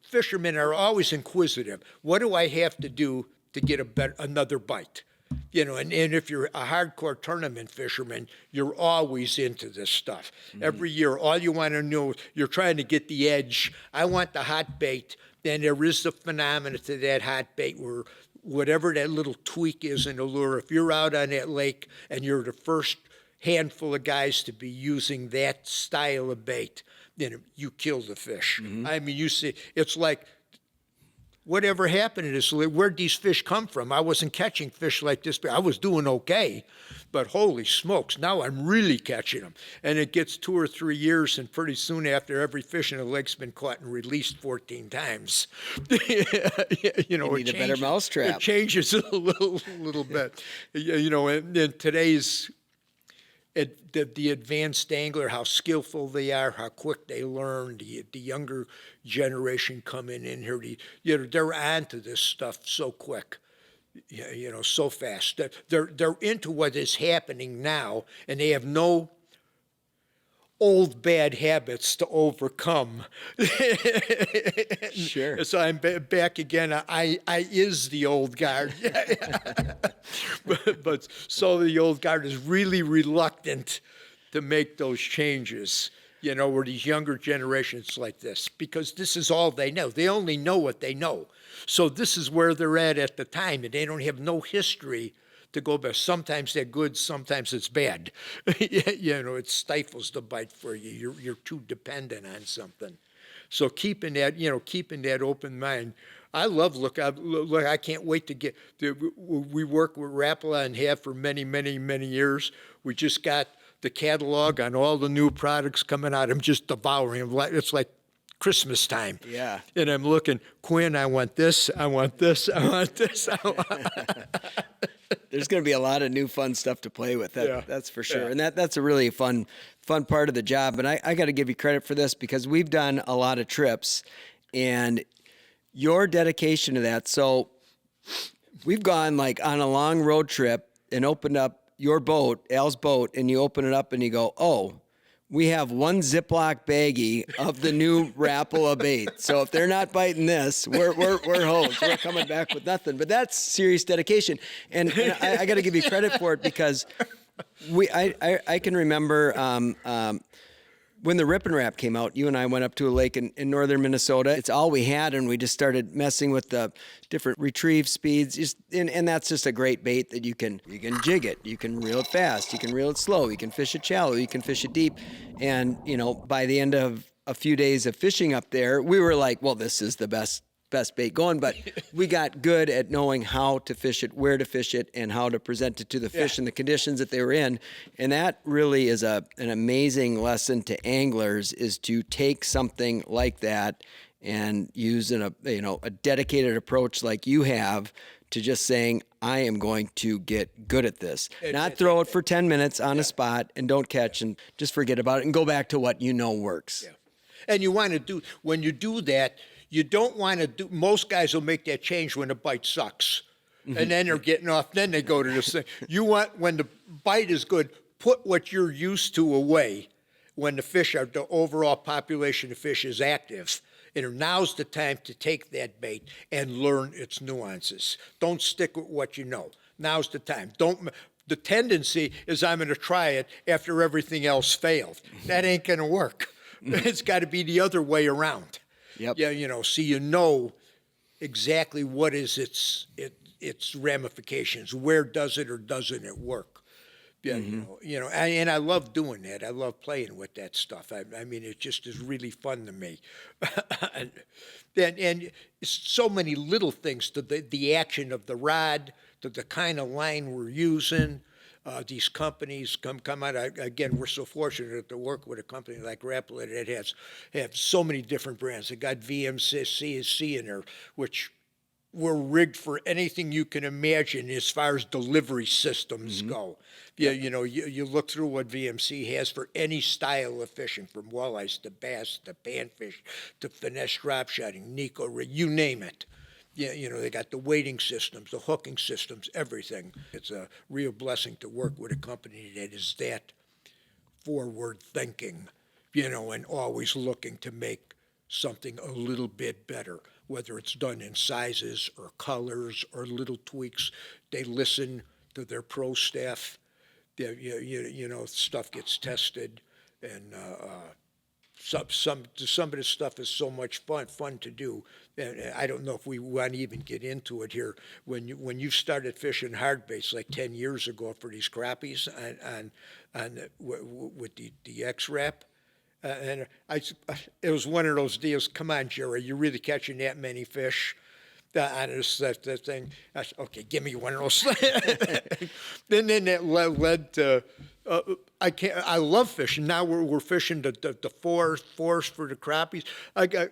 Fishermen are always inquisitive. What do I have to do to get another bite? And if you're a hardcore tournament fisherman, you're always into this stuff. Every year, all you want to know, you're trying to get the edge. I want the hot bait. Then there is the phenomena to that hot bait where whatever that little tweak is in the lure, if you're out on that lake and you're the first handful of guys to be using that style of bait, then you kill the fish. I mean, you see, it's like, whatever happened to this? Where'd these fish come from? I wasn't catching fish like this. I was doing okay, but holy smokes, now I'm really catching them. And it gets 2 or 3 years, and pretty soon after, every fish in the lake's been caught and released 14 times. You need a better mousetrap. It changes a little bit. And today's the advanced angler, how skillful they are, how quick they learn, the younger generation coming in here, they're onto this stuff so quick, so fast. They're into what is happening now, and they have no old bad habits to overcome. Sure. So I'm back again. I is the old guard. but so the old guard is really reluctant to make those changes, where these younger generations like this, because this is all they know. They only know what they know. So this is where they're at the time, and they don't have no history to go back. Sometimes they're good, sometimes it's bad. It stifles the bite for you. You're too dependent on something. So keeping that open mind. I love look. I can't wait to get. We work with Rapala and have for many, many, many years. We just got the catalog on all the new products coming out. I'm just devouring them. It's like Christmas time. Yeah. And I'm looking, Quinn, I want this, I want this, I want this. There's going to be a lot of new fun stuff to play with. That's for sure. Yeah. And that's a really fun part of the job. And I got to give you credit for this because we've done a lot of trips and your dedication to that. So we've gone like on a long road trip and opened up your boat, Al's boat, and you open it up and you go, oh, we have one Ziploc baggie of the new Rapala bait. So if they're not biting this, we're hosed. We're coming back with nothing. But that's serious dedication. And I got to give you credit for it because I can remember when the Rip and Rap came out, you and I went up to a lake in northern Minnesota. It's all we had, and we just started messing with the different retrieve speeds. And that's just a great bait that you can jig it, you can reel it fast, you can reel it slow, you can fish it shallow, you can fish it deep. And by the end of a few days of fishing up there, we were like, well, this is the best bait going, but we got good at knowing how to fish it, where to fish it, and how to present it to the fish in the conditions that they were in. And that really is an amazing lesson to anglers, is to take something like that and use a dedicated approach like you have to just saying, I am going to get good at this. Not throw it for 10 minutes on a spot and don't catch and just forget about it and go back to what you know works. Yeah. And you want to do, when you do that, you don't want to do, most guys will make that change when the bite sucks. And then they're getting off, then they go to this thing. You want, when the bite is good, put what you're used to away when the overall population of fish is active. And now's the time to take that bait and learn its nuances. Don't stick with what you know. Now's the time. The tendency is I'm going to try it after everything else failed. That ain't going to work. It's got to be the other way around. Yep. Yeah, so you know exactly what is its ramifications. Where does it or doesn't it work? Yeah, and I love doing that. I love playing with that stuff. I mean, it just is really fun to me. and so many little things, to the action of the rod, to the kind of line we're using. These companies come out. Again, we're so fortunate to work with a company like Rapala that have so many different brands. They got VMC in there, which were rigged for anything you can imagine as far as delivery systems go. Yeah, you look through what VMC has for any style of fishing, from walleyes to bass to panfish to finesse drop shotting, Nico rig, you name it. Yeah, they got the weighting systems, the hooking systems, everything. It's a real blessing to work with a company that is that forward thinking, and always looking to make something a little bit better, whether it's done in sizes or colors or little tweaks. They listen to their pro staff. Stuff gets tested, and some of this stuff is so much fun to do. And I don't know if we want to even get into it here. When you started fishing hard baits like 10 years ago for these crappies with the X-Wrap, and it was one of those deals. Come on, Jerry, you're really catching that many fish? On that thing. I said, okay, give me one of those. Then that led to. I love fishing. Now we're fishing the forest for the crappies. I got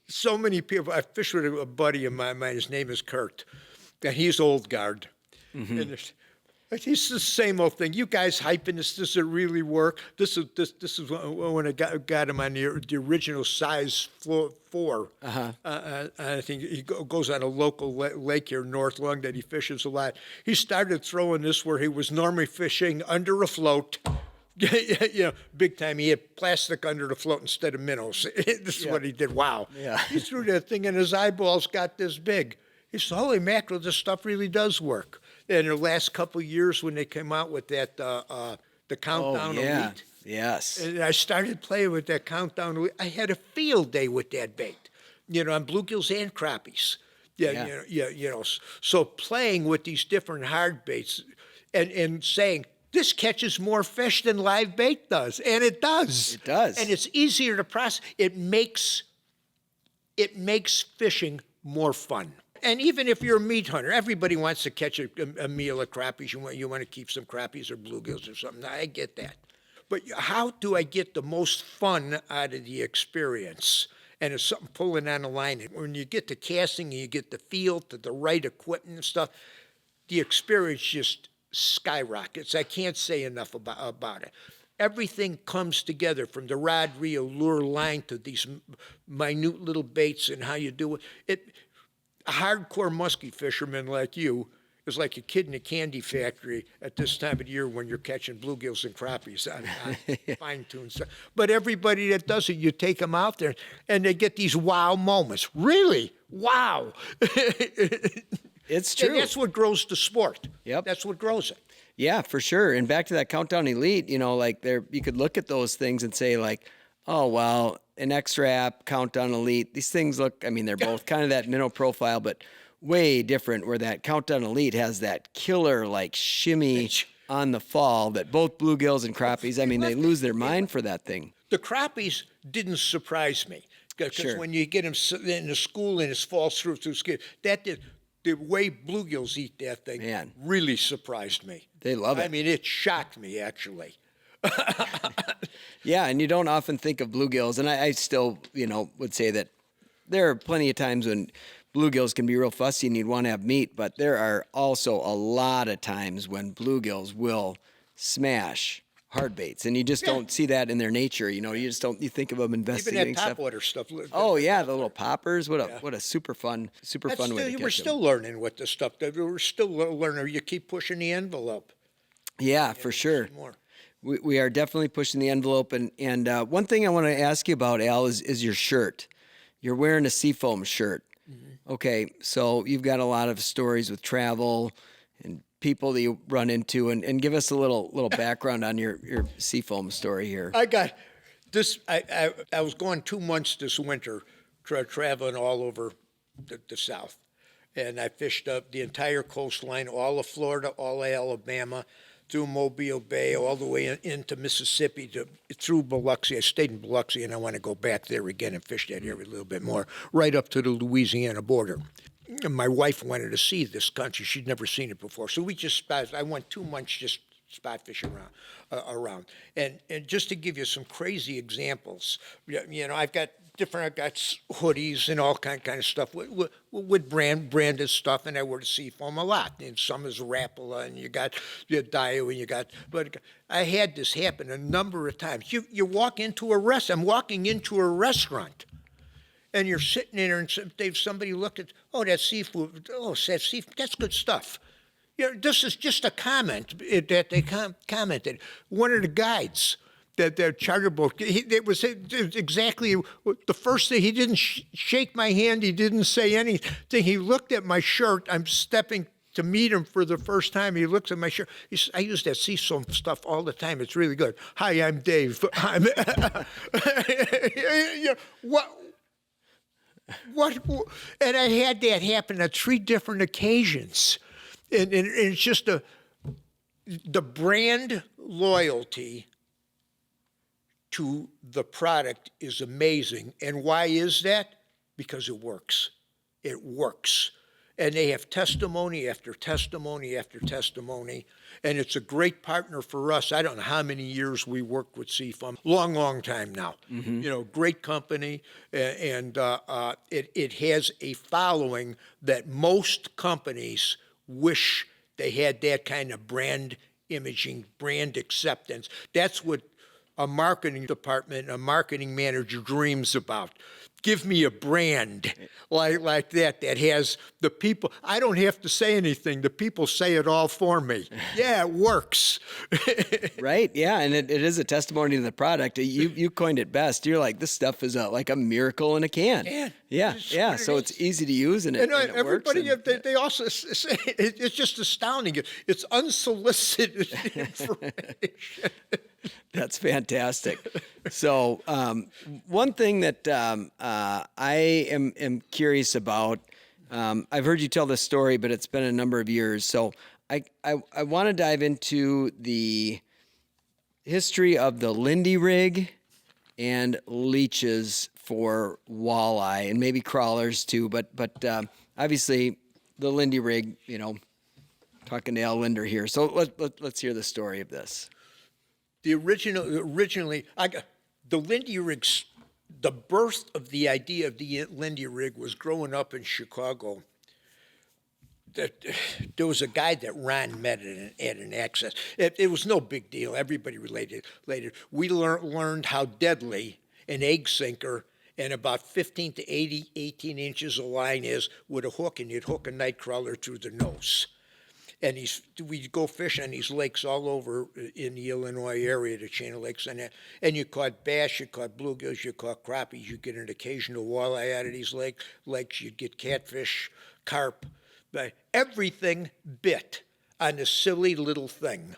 so many people. I fished with a buddy of mine. His name is Kurt, and he's old guard. Mm-hmm. And it's the same old thing. You guys hyping this. Does it really work? This is when I got him on the original size 4. I think he goes on a local lake here, North Lung, that he fishes a lot. He started throwing this where he was normally fishing under a float. Big time. He had plastic under the float instead of minnows. This is what he did. Wow. Yeah. He threw that thing and his eyeballs got this big. He said, holy mackerel, this stuff really does work. In the last couple of years when they came out with that, the Countdown Elite. Yes. And I started playing with that Countdown Elite. I had a field day with that bait, on bluegills and crappies. So playing with these different hard baits and saying, this catches more fish than live bait does. And it does. It does. And it's easier to process. It makes fishing more fun. And even if you're a meat hunter, everybody wants to catch a meal of crappies. You want to keep some crappies or bluegills or something. I get that. But how do I get the most fun out of the experience? And it's something pulling on the line. And when you get to casting and you get the feel to the right equipment and stuff, the experience just skyrockets. I can't say enough about it. Everything comes together from the rod, reel, lure, line to these minute little baits and how you do it. A hardcore muskie fisherman like you is like a kid in a candy factory at this time of the year when you're catching bluegills and crappies on fine-tuned stuff. But everybody that does it, you take them out there, and they get these wow moments. Really? Wow. It's true. And that's what grows the sport. Yep. That's what grows it. Yeah, for sure. And back to that Countdown Elite, you could look at those things and say, like, oh, well, an X-Wrap, Countdown Elite, these things look, they're both kind of that minnow profile, but way different, where that Countdown Elite has that killer, like, shimmy on the fall that both bluegills and crappies, they lose their mind for that thing. The crappies didn't surprise me. Because when you get them in the school and it falls through skin, the way bluegills eat that thing really surprised me. They love it. It shocked me, actually. Yeah, and you don't often think of bluegills, and I still, would say that there are plenty of times when bluegills can be real fussy and you'd want to have meat, but there are also a lot of times when bluegills will smash hard baits, and you just don't see that in their nature. You think of them investigating stuff. Even that topwater stuff. Oh yeah, the little poppers. What a super fun way to catch them. We're still learning with this stuff. We're still learning. You keep pushing the envelope. Yeah, for sure. We are definitely pushing the envelope. And one thing I want to ask you about, Al, is your shirt. You're wearing a Seafoam shirt. Mm-hmm. Okay, so you've got a lot of stories with travel and people that you run into, and give us a little background on your Seafoam story here. I got this. I was gone 2 months this winter, traveling all over the South. And I fished up the entire coastline, all of Florida, all of Alabama, through Mobile Bay, all the way into Mississippi, through Biloxi. I stayed in Biloxi, and I want to go back there again and fish that area a little bit more, right up to the Louisiana border. And my wife wanted to see this country. She'd never seen it before. So I went 2 months just spot fishing around. And just to give you some crazy examples, I've got hoodies and all kind of stuff with branded stuff, and I wear the Seafoam a lot. And some is Rapala, and you got your Dio, and but I had this happen a number of times. You walk into a restaurant. I'm walking into a restaurant, and you're sitting there, and somebody looked at, oh, that's seafood. Oh, that's seafood. That's good stuff. This is just a comment that they commented. One of the guides, that charter boat, it was exactly the first thing. He didn't shake my hand. He didn't say anything. He looked at my shirt. I'm stepping to meet him for the first time. He looks at my shirt. He says, I use that sea foam stuff all the time. It's really good. Hi, I'm Dave. What? And I had that happen on 3 different occasions. And it's just the brand loyalty to the product is amazing. And why is that? Because it works. It works. And they have testimony after testimony after testimony. And it's a great partner for us. I don't know how many years we worked with Seafoam. Long time now. Mm-hmm. Great company. And it has a following that most companies wish they had, that kind of brand imaging, brand acceptance. That's what a marketing department, a marketing manager dreams about. Give me a brand like that has the people. I don't have to say anything. The people say it all for me. Yeah, it works. Right. Yeah, and it is a testimony to the product. You coined it best. You're like, this stuff is like a miracle in a can. Yeah. So it's easy to use and it everybody, works. They also say it's just astounding. It's unsolicited information. That's fantastic. So one thing that I am curious about, I've heard you tell this story, but it's been a number of years. So I want to dive into the history of the Lindy rig and leeches for walleye and maybe crawlers too. But obviously the Lindy rig, talking to Al Lindner here. So let's hear the story of this. Originally, the Lindy rig, the birth of the idea of the Lindy rig was growing up in Chicago. There was a guy that Ron met at an access. It was no big deal. Everybody related. We learned how deadly an egg sinker and about 15 to 18 inches of line is with a hook, and you'd hook a night crawler through the nose. And we'd go fishing on these lakes all over in the Illinois area, the chain of lakes, and you caught bass, you caught bluegills, you caught crappies, you get an occasional walleye out of these lakes, you'd get catfish, carp, but everything bit on a silly little thing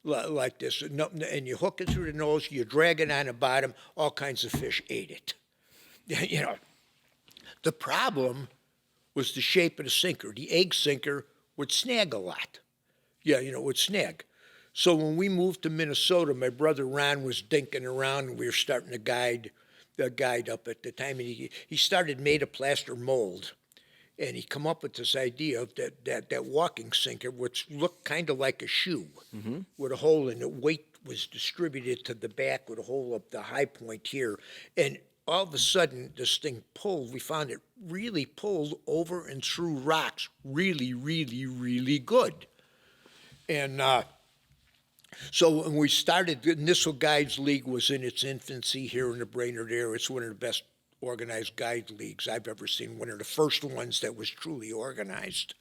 like this. And you hook it through the nose, you drag it on the bottom, all kinds of fish ate it. The problem was the shape of the sinker. The egg sinker would snag a lot. Would snag. So when we moved to Minnesota, my brother Ron was dinking around, and we were starting to guide up at the time. And he started made of plaster mold. And he come up with this idea of that walking sinker, which looked kind of like a shoe, with a hole in it. Weight was distributed to the back with a hole up the high point here. And all of a sudden, this thing pulled. We found it really pulled over and through rocks really, really, really good. And so when we started, the Initial Guides League was in its infancy here in the Brainerd area. It's one of the best organized guide leagues I've ever seen, one of the first ones that was truly organized.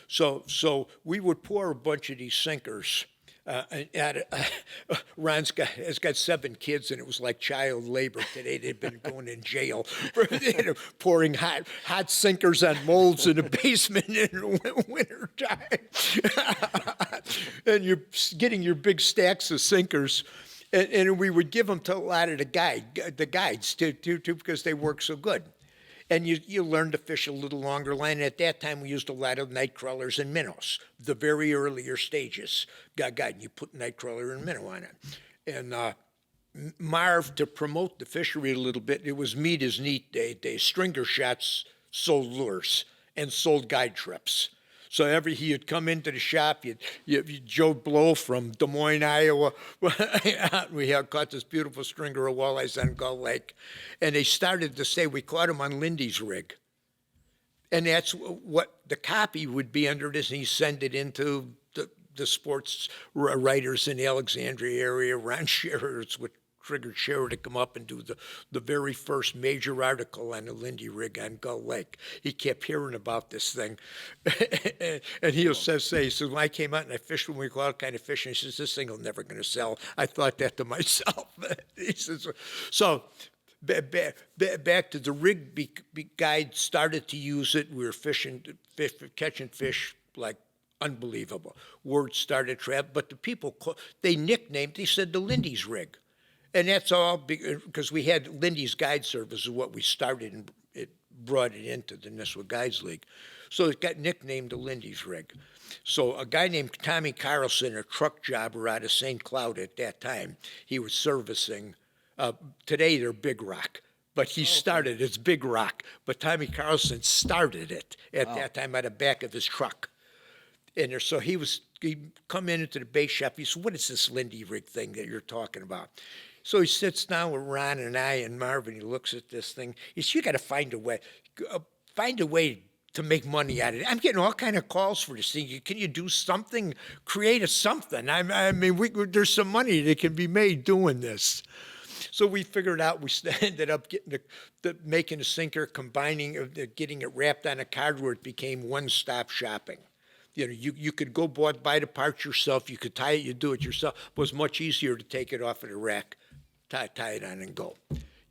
So we would pour a bunch of these sinkers. Ron's has got 7 kids, and it was like child labor today. They'd been going in jail for pouring hot sinkers on molds in the basement in the winter time. And you're getting your big stacks of sinkers, and we would give them to a lot of the guides too, because they work so good. And you learn to fish a little longer line. At that time, we used a lot of night crawlers and minnows, the very earlier stages. And you put night crawler and minnow on it. And Marv, to promote the fishery a little bit, it was Meat is Neat Day. Stringer Shots sold lures and sold guide trips. So he would come into the shop, Joe Blow from Des Moines, Iowa. We had caught this beautiful stringer of walleyes on Gull Lake. And they started to say, we caught him on Lindy's rig. And that's what the copy would be under this, and he send it into the sports writers in the Alexandria area. Ron Scherer's would triggered Sherry to come up and do the very first major article on the Lindy rig on Gull Lake. He kept hearing about this thing. And he'll say, he says, when I came out and I fished when we go out kind of fishing, he says, this thing will never going to sell. I thought that to myself. He says, so back to the rig guide started to use it. We were catching fish like unbelievable. Word started traveling, but the people, they said the Lindy's rig. And that's all because we had Lindy's Guide Service is what we started and it brought it into the Nisswa Guides League. So it got nicknamed the Lindy's rig. So a guy named Tommy Carlson, a truck jobber out of St. Cloud at that time, he was servicing, today they're Big Rock. But he started, it's Big Rock. But Tommy Carlson started it at that time out of the back of his truck. And so he'd come into the bait shop. He said, what is this Lindy rig thing that you're talking about? So he sits down with Ron and I and Marvin. He looks at this thing. He says, you got to find a way to make money out of it. I'm getting all kind of calls for this thing. Can you do something, create something? I mean, there's some money that can be made doing this. So we figured out, we ended up getting making a sinker, combining, getting it wrapped on a card where it became one-stop shopping. You know, you could go buy the parts yourself. You could tie it. You do it yourself. It was much easier to take it off of the rack, tie it on, and go.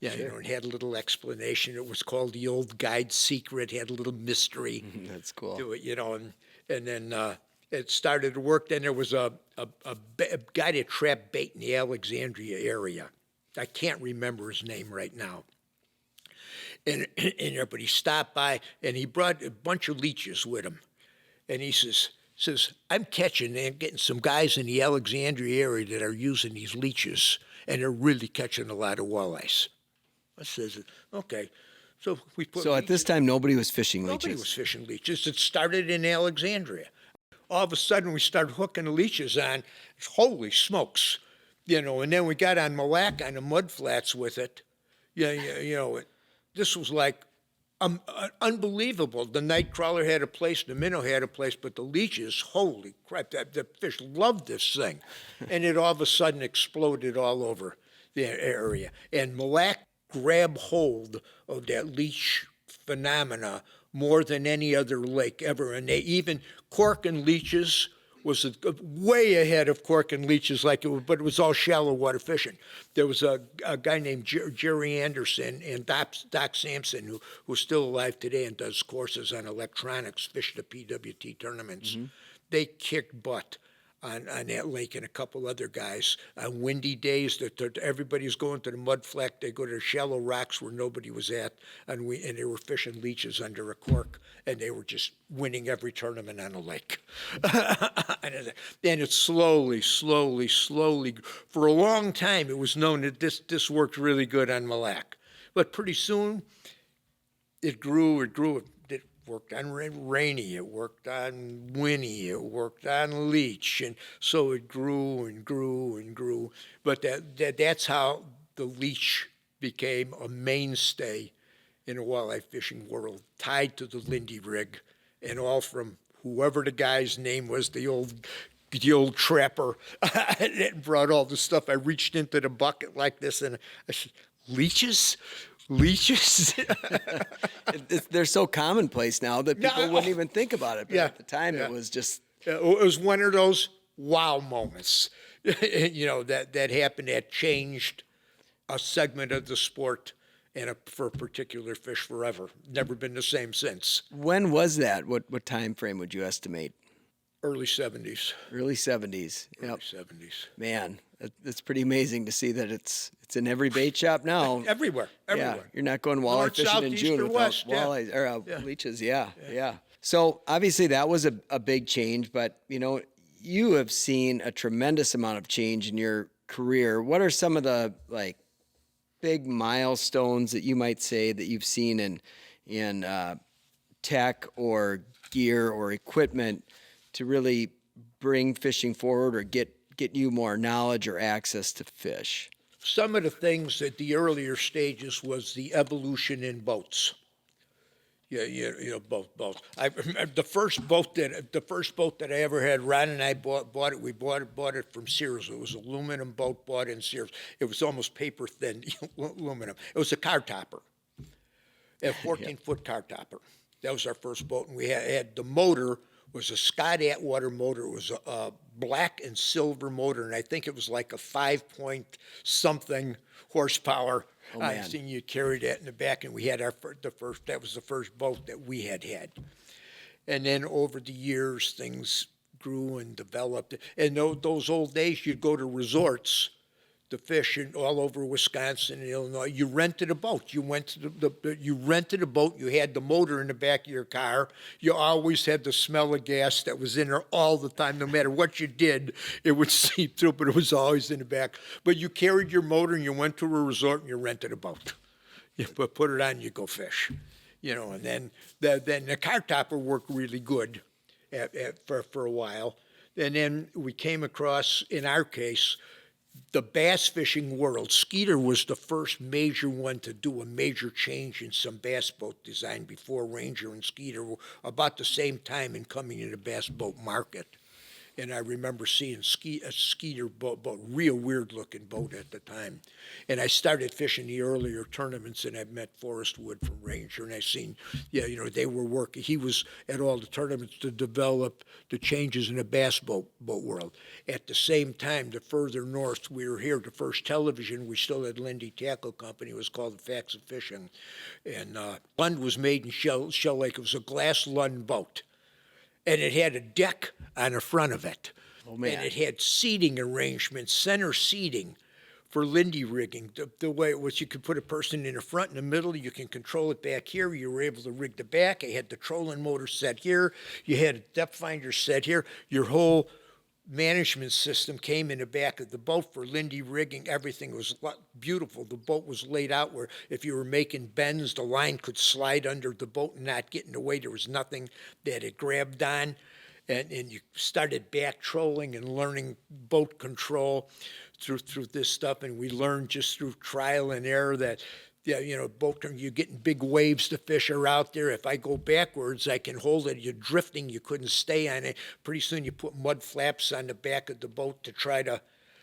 Yeah, sure. You know, it had a little explanation. It was called the old guide secret. It had a little mystery. That's cool. To it, you know, and then it started to work. Then there was a guy that trapped bait in the Alexandria area. I can't remember his name right now. And everybody stopped by, and he brought a bunch of leeches with him. And he says, I'm catching and getting some guys in the Alexandria area that are using these leeches, and they're really catching a lot of walleyes. I says, okay. So we put. So at this time, nobody was fishing leeches. Nobody was fishing leeches. It started in Alexandria. All of a sudden, we started hooking the leeches on. Holy smokes, you know! And then we got on Mille Lacs on the mud flats with it. Yeah, you know, this was like. Unbelievable. The night crawler had a place, the minnow had a place, but the leeches, holy crap, the fish loved this thing. And it all of a sudden exploded all over the area. And Mille Lacs grabbed hold of that leech phenomena more than any other lake ever. And they even, cork and leeches was way ahead of cork and leeches, but it was all shallow water fishing. There was a guy named Jerry Anderson and Doc Sampson, who's still alive today and does courses on electronics, fish the PWT tournaments. Mm-hmm. They kicked butt on that lake, and a couple other guys. On windy days, that everybody's going to the mud flat. They go to the shallow rocks where nobody was at, and they were fishing leeches under a cork, and they were just winning every tournament on the lake. And it slowly, for a long time, it was known that this worked really good on Mille Lacs. But pretty soon, it grew. It worked on Rainy, it worked on Winnie, it worked on Leech, and so it grew and grew and grew. But that's how the Leech became a mainstay in the walleye fishing world, tied to the Lindy rig, and all from whoever the guy's name was, the old trapper that brought all the stuff. I reached into the bucket like this, and I said, leeches? They're so commonplace now that people wouldn't even think about it. But at the time, it was just. It was one of those wow moments, you know, that happened, that changed a segment of the sport and for a particular fish forever. Never been the same since. When was that? What time frame would you estimate? Early 70s. Early 70s. Early Yep. 70s. Man, it's pretty amazing to see that it's in every bait shop now. Everywhere. Yeah, you're not going walleye North, fishing south, in east, June or without west, walleyes or leeches. Yeah. So obviously that was a big change, but you know, you have seen a tremendous amount of change in your career. What are some of the big milestones that you might say that you've seen in tech or gear or equipment to really bring fishing forward or get you more knowledge or access to fish? Some of the things at the earlier stages was the evolution in boats. Yeah, both. I remember the first boat that I ever had. Ron and I bought it. We bought it from Sears. It was an aluminum boat bought in Sears. It was almost paper thin aluminum. It was a car topper, a 14-foot car topper. That was our first boat, and we had the motor was a Scott Atwater motor. It was a black and silver motor, and I think it was like a 5-point something horsepower. Oh, I man. seen you carry that in the back, and we had that was the first boat that we had. And then over the years, things grew and developed. And those old days, you'd go to resorts to fish all over Wisconsin and Illinois. You rented a boat. You went to you rented a boat. You had the motor in the back of your car. You always had the smell of gas that was in there all the time. No matter what you did, it would seep through, but it was always in the back. But you carried your motor and you went to a resort and you rented a boat. You put it on, you go fish. And then the car topper worked really good for a while. And then we came across, in our case, the bass fishing world. Skeeter was the first major one to do a major change in some bass boat design before Ranger and Skeeter were about the same time in coming into the bass boat market. And I remember seeing a Skeeter boat, real weird looking boat at the time. And I started fishing the earlier tournaments, and I met Forrest Wood from Ranger, and I seen, they were working. He was at all the tournaments to develop the changes in the bass boat world. At the same time, the further north we were here, the first television, we still had Lindy Tackle Company. It was called The Facts of Fishing. And Lund was made in Shell Lake. It was a glass Lund boat. And it had a deck on the front of it. Oh, man. And it had seating arrangements, center seating for Lindy rigging. The way it was, you could put a person in the front, in the middle, you can control it back here. You were able to rig the back. I had the trolling motor set here. You had a depth finder set here. Your whole management system came in the back of the boat for Lindy rigging. Everything was beautiful. The boat was laid out where if you were making bends, the line could slide under the boat and not get in the way. There was nothing that it grabbed on. And you started back trolling and learning boat control through this stuff. And we learned just through trial and error that boat, you're getting big waves, the fish are out there. If I go backwards, I can hold it. You're drifting, you couldn't stay on it. Pretty soon you put mud flaps on the back of the boat to try to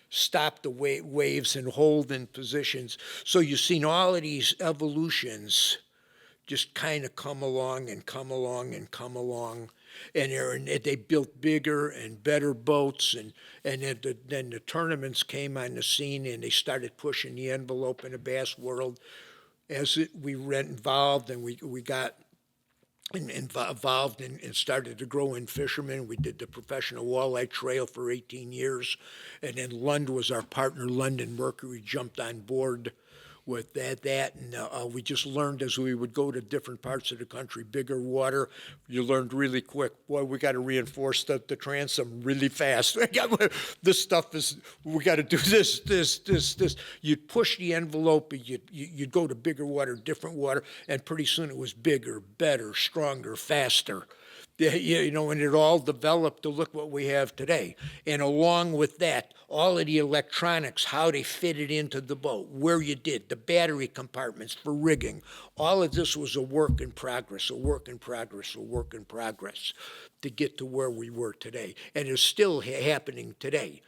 stop the waves and hold in positions. So you've seen all of these evolutions just kind of come along and come along and come along. And they built bigger and better boats, and then the tournaments came on the scene, and they started pushing the envelope in the bass world. As we were involved, and we got involved and started to grow in fishermen. We did the professional walleye trail for 18 years, and then Lund was our partner. Lund and Mercury jumped on board with that, and we just learned as we would go to different parts of the country, bigger water, you learned really quick, boy, we got to reinforce the transom really fast. This stuff is, we got to do this. You'd push the envelope, you'd go to bigger water, different water, and pretty soon it was bigger, better, stronger, faster. And it all developed to look what we have today. And along with that, all of the electronics, how they fitted into the boat, where you did, the battery compartments for rigging, all of this was a work in progress to get to where we were today. And it's still happening today.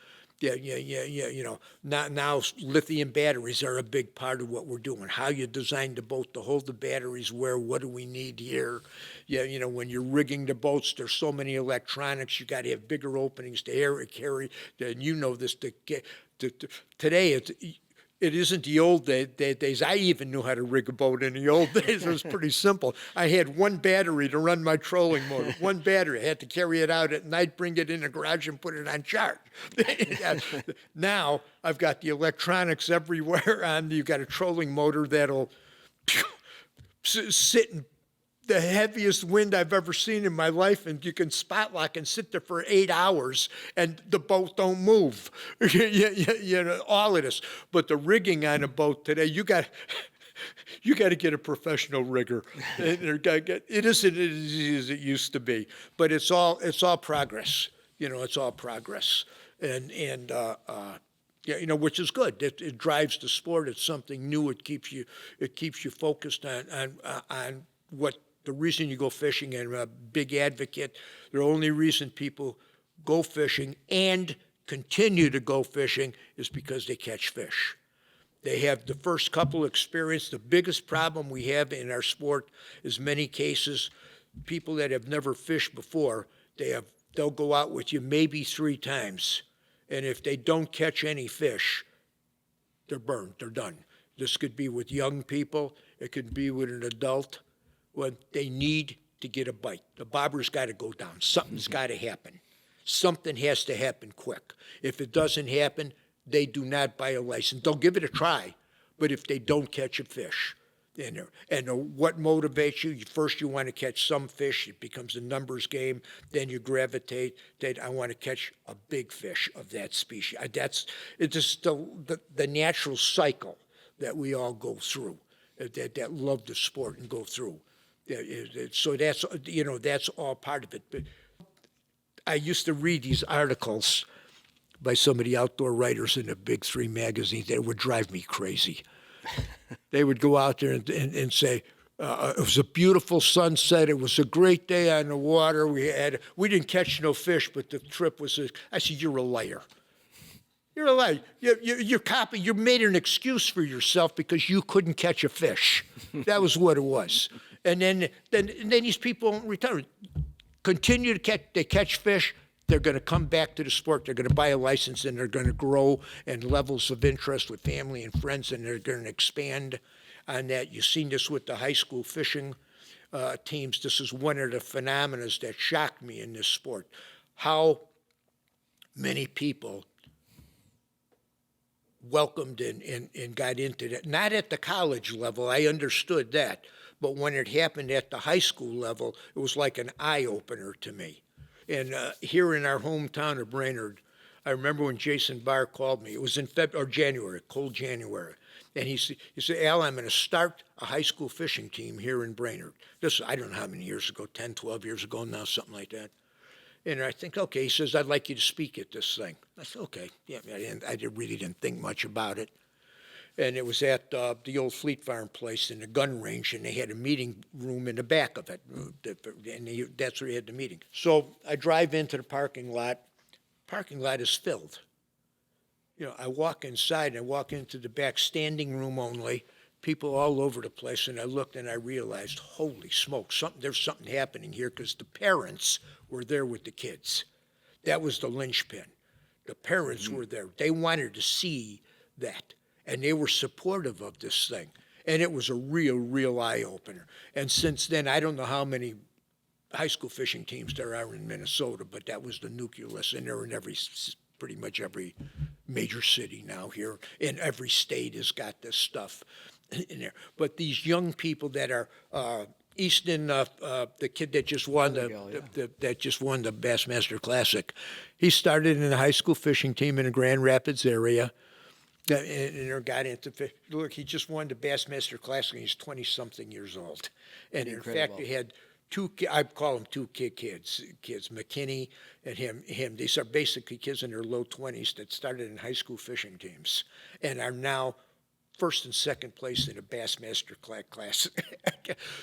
Now lithium batteries are a big part of what we're doing. How you design the boat to hold the batteries where, what do we need here? When you're rigging the boats, there's so many electronics. You got to have bigger openings to carry. And this. Today, it isn't the old days. I even knew how to rig a boat in the old days. It was pretty simple. I had one battery to run my trolling motor. One battery. I had to carry it out at night, bring it in the garage, and put it on charge. Now I've got the electronics everywhere. You've got a trolling motor that'll sit in the heaviest wind I've ever seen in my life, and you can spot lock and sit there for 8 hours, and the boat don't move. All of this. But the rigging on a boat today, you got to get a professional rigger. It isn't as easy as it used to be, but it's all progress. It's all progress, and which is good. It drives the sport. It's something new. It keeps you focused on what The reason you go fishing, and I'm a big advocate, the only reason people go fishing and continue to go fishing is because they catch fish. They have the first couple experience. The biggest problem we have in our sport is many cases, people that have never fished before, they'll go out with you maybe 3 times. And if they don't catch any fish, they're burned, they're done. This could be with young people, it could be with an adult. When they need to get a bite. The bobber's got to go down. Something's got to happen. Something has to happen quick. If it doesn't happen, they do not buy a license. They'll give it a try, but if they don't catch a fish, what motivates you? First, you want to catch some fish. It becomes a numbers game. Then you gravitate that I want to catch a big fish of that species. It's just the natural cycle that we all go through, that love the sport and go through. So that's all part of it. But I used to read these articles by some of the outdoor writers in the big 3 magazines that would drive me crazy. They would go out there and say, it was a beautiful sunset. It was a great day on the water. We didn't catch no fish, but the trip was. I said, you're a liar. You're a liar. You made an excuse for yourself because you couldn't catch a fish. That was what it was. And then these people won't return. Continue to catch fish. They're going to come back to the sport. They're going to buy a license, and they're going to grow in levels of interest with family and friends, and they're going to expand on that. You've seen this with the high school fishing teams. This is one of the phenomena that shocked me in this sport. How many people welcomed and got into that. Not at the college level, I understood that. But when it happened at the high school level, it was like an eye-opener to me. And here in our hometown of Brainerd, I remember when Jason Barr called me. It was in January, cold January. And he said, Al, I'm going to start a high school fishing team here in Brainerd. This, I don't know how many years ago, 10, 12 years ago now, something like that. And I think, okay, he says, I'd like you to speak at this thing. I said, okay. Yeah, I really didn't think much about it. And it was at the old Fleet Farm place in the gun range, and they had a meeting room in the back of it. And that's where they had the meeting. So I drive into the parking lot. Parking lot is filled. I walk inside, and I walk into the back, standing room only, people all over the place, and I looked and I realized, holy smoke, there's something happening here, because the parents were there with the kids. That was the linchpin. The parents were there. They wanted to see that. And they were supportive of this thing. And it was a real eye-opener. And since then, I don't know how many high school fishing teams there are in Minnesota, but that was the nucleus. And they're in pretty much every major city now here. And every state has got this stuff in there. But these young people that are Easton, the kid that just won the Bassmaster Classic, he started in a high school fishing team in the Grand Rapids area. And got into fish. Look, he just won the Bassmaster Classic, and he's 20-something years old. And in fact, he had I call them two kids, McKinney and him. These are basically kids in their low 20s that started in high school fishing teams and are now first and second place in a Bassmaster class.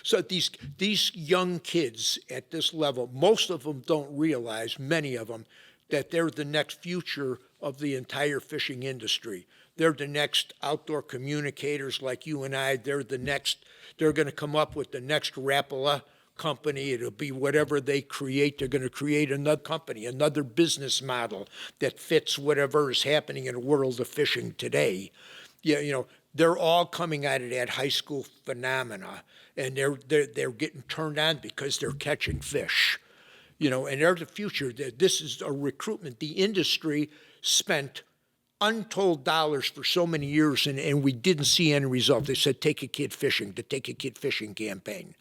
So these young kids at this level, most of them don't realize, many of them, that they're the next future of the entire fishing industry. They're the next outdoor communicators like you and I. They're going to come up with the next Rapala company. It'll be whatever they create. They're going to create another company, another business model that fits whatever is happening in the world of fishing today. They're all coming out of that high school phenomena, and they're getting turned on because they're catching fish. And they're the future. This is a recruitment. The industry spent untold dollars for so many years, and we didn't see any result. They said, take a kid fishing, to take a kid fishing campaign.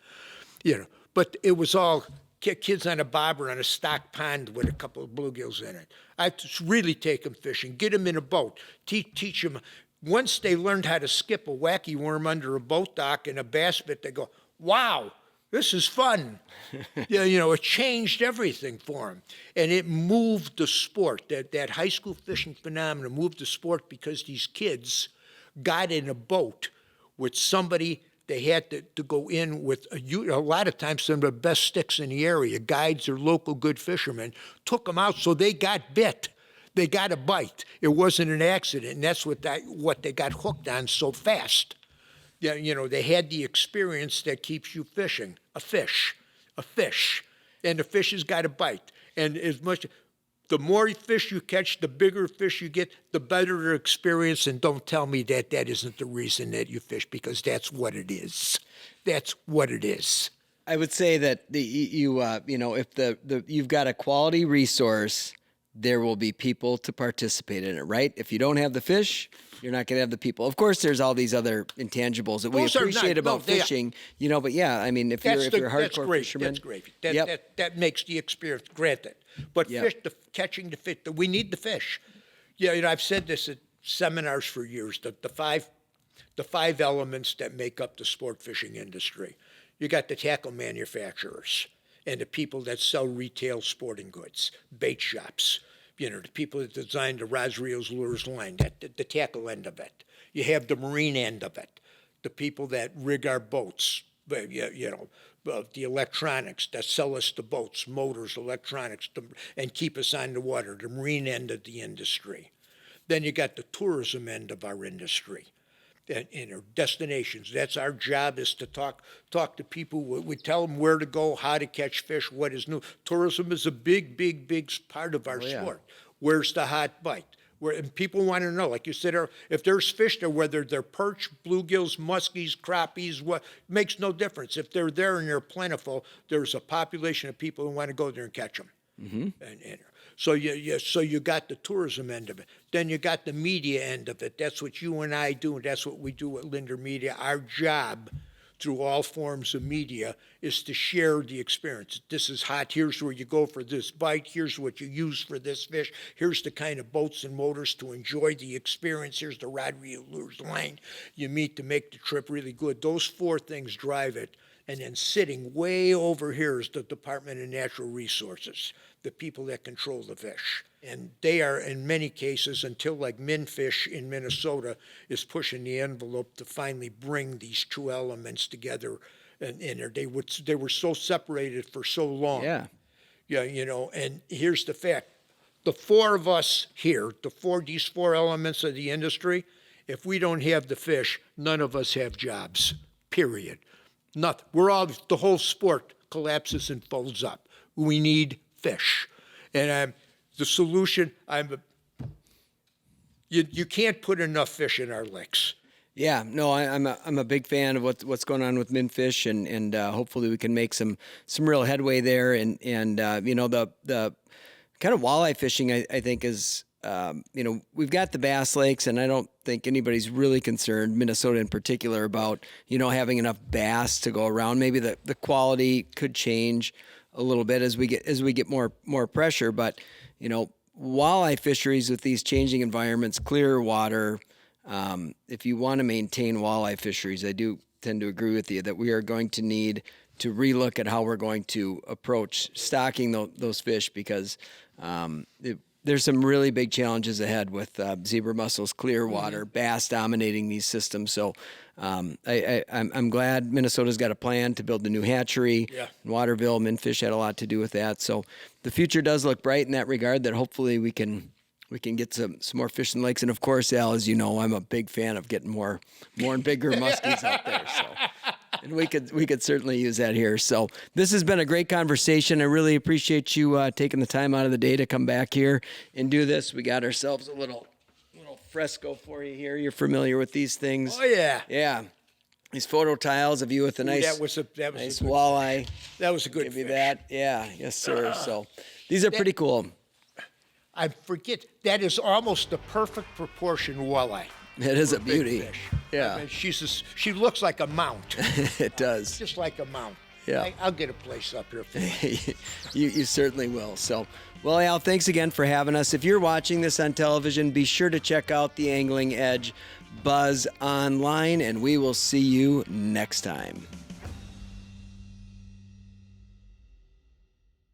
But it was all kids on a bobber on a stock pond with a couple of bluegills in it. I really take them fishing, get them in a boat, teach them. Once they learned how to skip a wacky worm under a boat dock in a bass pit, they go, wow, this is fun. It changed everything for them. And it moved the sport. That high school fishing phenomenon moved the sport because these kids got in a boat with somebody they had to go in with a lot of times some of the best sticks in the area. Guides or local good fishermen took them out, so they got bit. They got a bite. It wasn't an accident, and that's what they got hooked on so fast. Yeah, they had the experience that keeps you fishing. A fish, and the fish has got a bite. And the more fish you catch, the bigger fish you get, the better the experience. And don't tell me that isn't the reason that you fish, because that's what it is. That's what it is. I would say that if you've got a quality resource, there will be people to participate in it, right? If you don't have the fish, you're not going to have the people. Of course, there's all these other intangibles that we appreciate about fishing, but yeah, I mean, if you're a hardcore fisherman, that's great. That makes the experience, granted. But catching the fish, we need the fish. Yeah, I've said this at seminars for years. The five elements that make up the sport fishing industry. You got the tackle manufacturers and the people that sell retail sporting goods, bait shops. The people that design the rods, reels, lures, line, the tackle end of it. You have the marine end of it, the people that rig our boats, the electronics that sell us the boats, motors, electronics, and keep us on the water, the marine end of the industry. Then you got the tourism end of our industry. And our destinations. That's our job, is to talk to people. We tell them where to go, how to catch fish, what is new. Tourism is a big part of our sport. Where's the hot bite? And people want to know, like you said, if there's fish there, whether they're perch, bluegills, muskies, crappies, what makes no difference. If they're there and they're plentiful, there's a population of people who want to go there and catch them. Mm-hmm. So you got the tourism end of it. Then you got the media end of it. That's what you and I do, and that's what we do at Lindner Media. Our job through all forms of media is to share the experience. This is hot. Here's where you go for this bite. Here's what you use for this fish. Here's the kind of boats and motors to enjoy the experience. Here's the rod, reel, lures, line you meet to make the trip really good. Those four things drive it. And then sitting way over here is the Department of Natural Resources, the people that control the fish. And they are, in many cases, until like Minfish in Minnesota is pushing the envelope to finally bring these two elements together. And they were so separated for so long. Yeah, and here's the fact. The four of us here, these four elements of the industry, if we don't have the fish, none of us have jobs, period. Nothing. The whole sport collapses and folds up. We need fish. And the solution, you can't put enough fish in our lakes. Yeah, no, I'm a big fan of what's going on with Minfish, and hopefully we can make some real headway there. And the kind of walleye fishing, I think is, we've got the Bass Lakes, and I don't think anybody's really concerned, Minnesota in particular, about, having enough bass to go around. Maybe the quality could change a little bit as we get more pressure, but, walleye fisheries with these changing environments, clear water, if you want to maintain walleye fisheries, I do tend to agree with you that we are going to need to relook at how we're going to approach stocking those fish, because there's some really big challenges ahead with zebra mussels, clear water, bass dominating these systems. So I'm glad Minnesota's got a plan to build the new hatchery. Yeah. In Waterville, Minfish had a lot to do with that. So the future does look bright in that regard, that hopefully we can get some more fish in the lakes. And of course, Al, as you know, I'm a big fan of getting more and bigger muskies out there. So. And we could certainly use that here. So this has been a great conversation. I really appreciate you taking the time out of the day to come back here and do this. We got ourselves a little fresco for you here. You're familiar with these things. Oh, yeah. Yeah. These photo tiles of you with a nice, that was nice walleye. That was a good Give fish. you that. Yeah. Yes, sir. So these are pretty cool. I forget, that is almost the perfect proportion walleye. It is a beauty. Fish. Yeah. I mean, she looks like a mount. It does. Just like a mount. Yeah. I'll get a place up here for you. You certainly will. So, well, Al, thanks again for having us. If you're watching this on television, be sure to check out the Angling Edge Buzz online, and we will see you next time.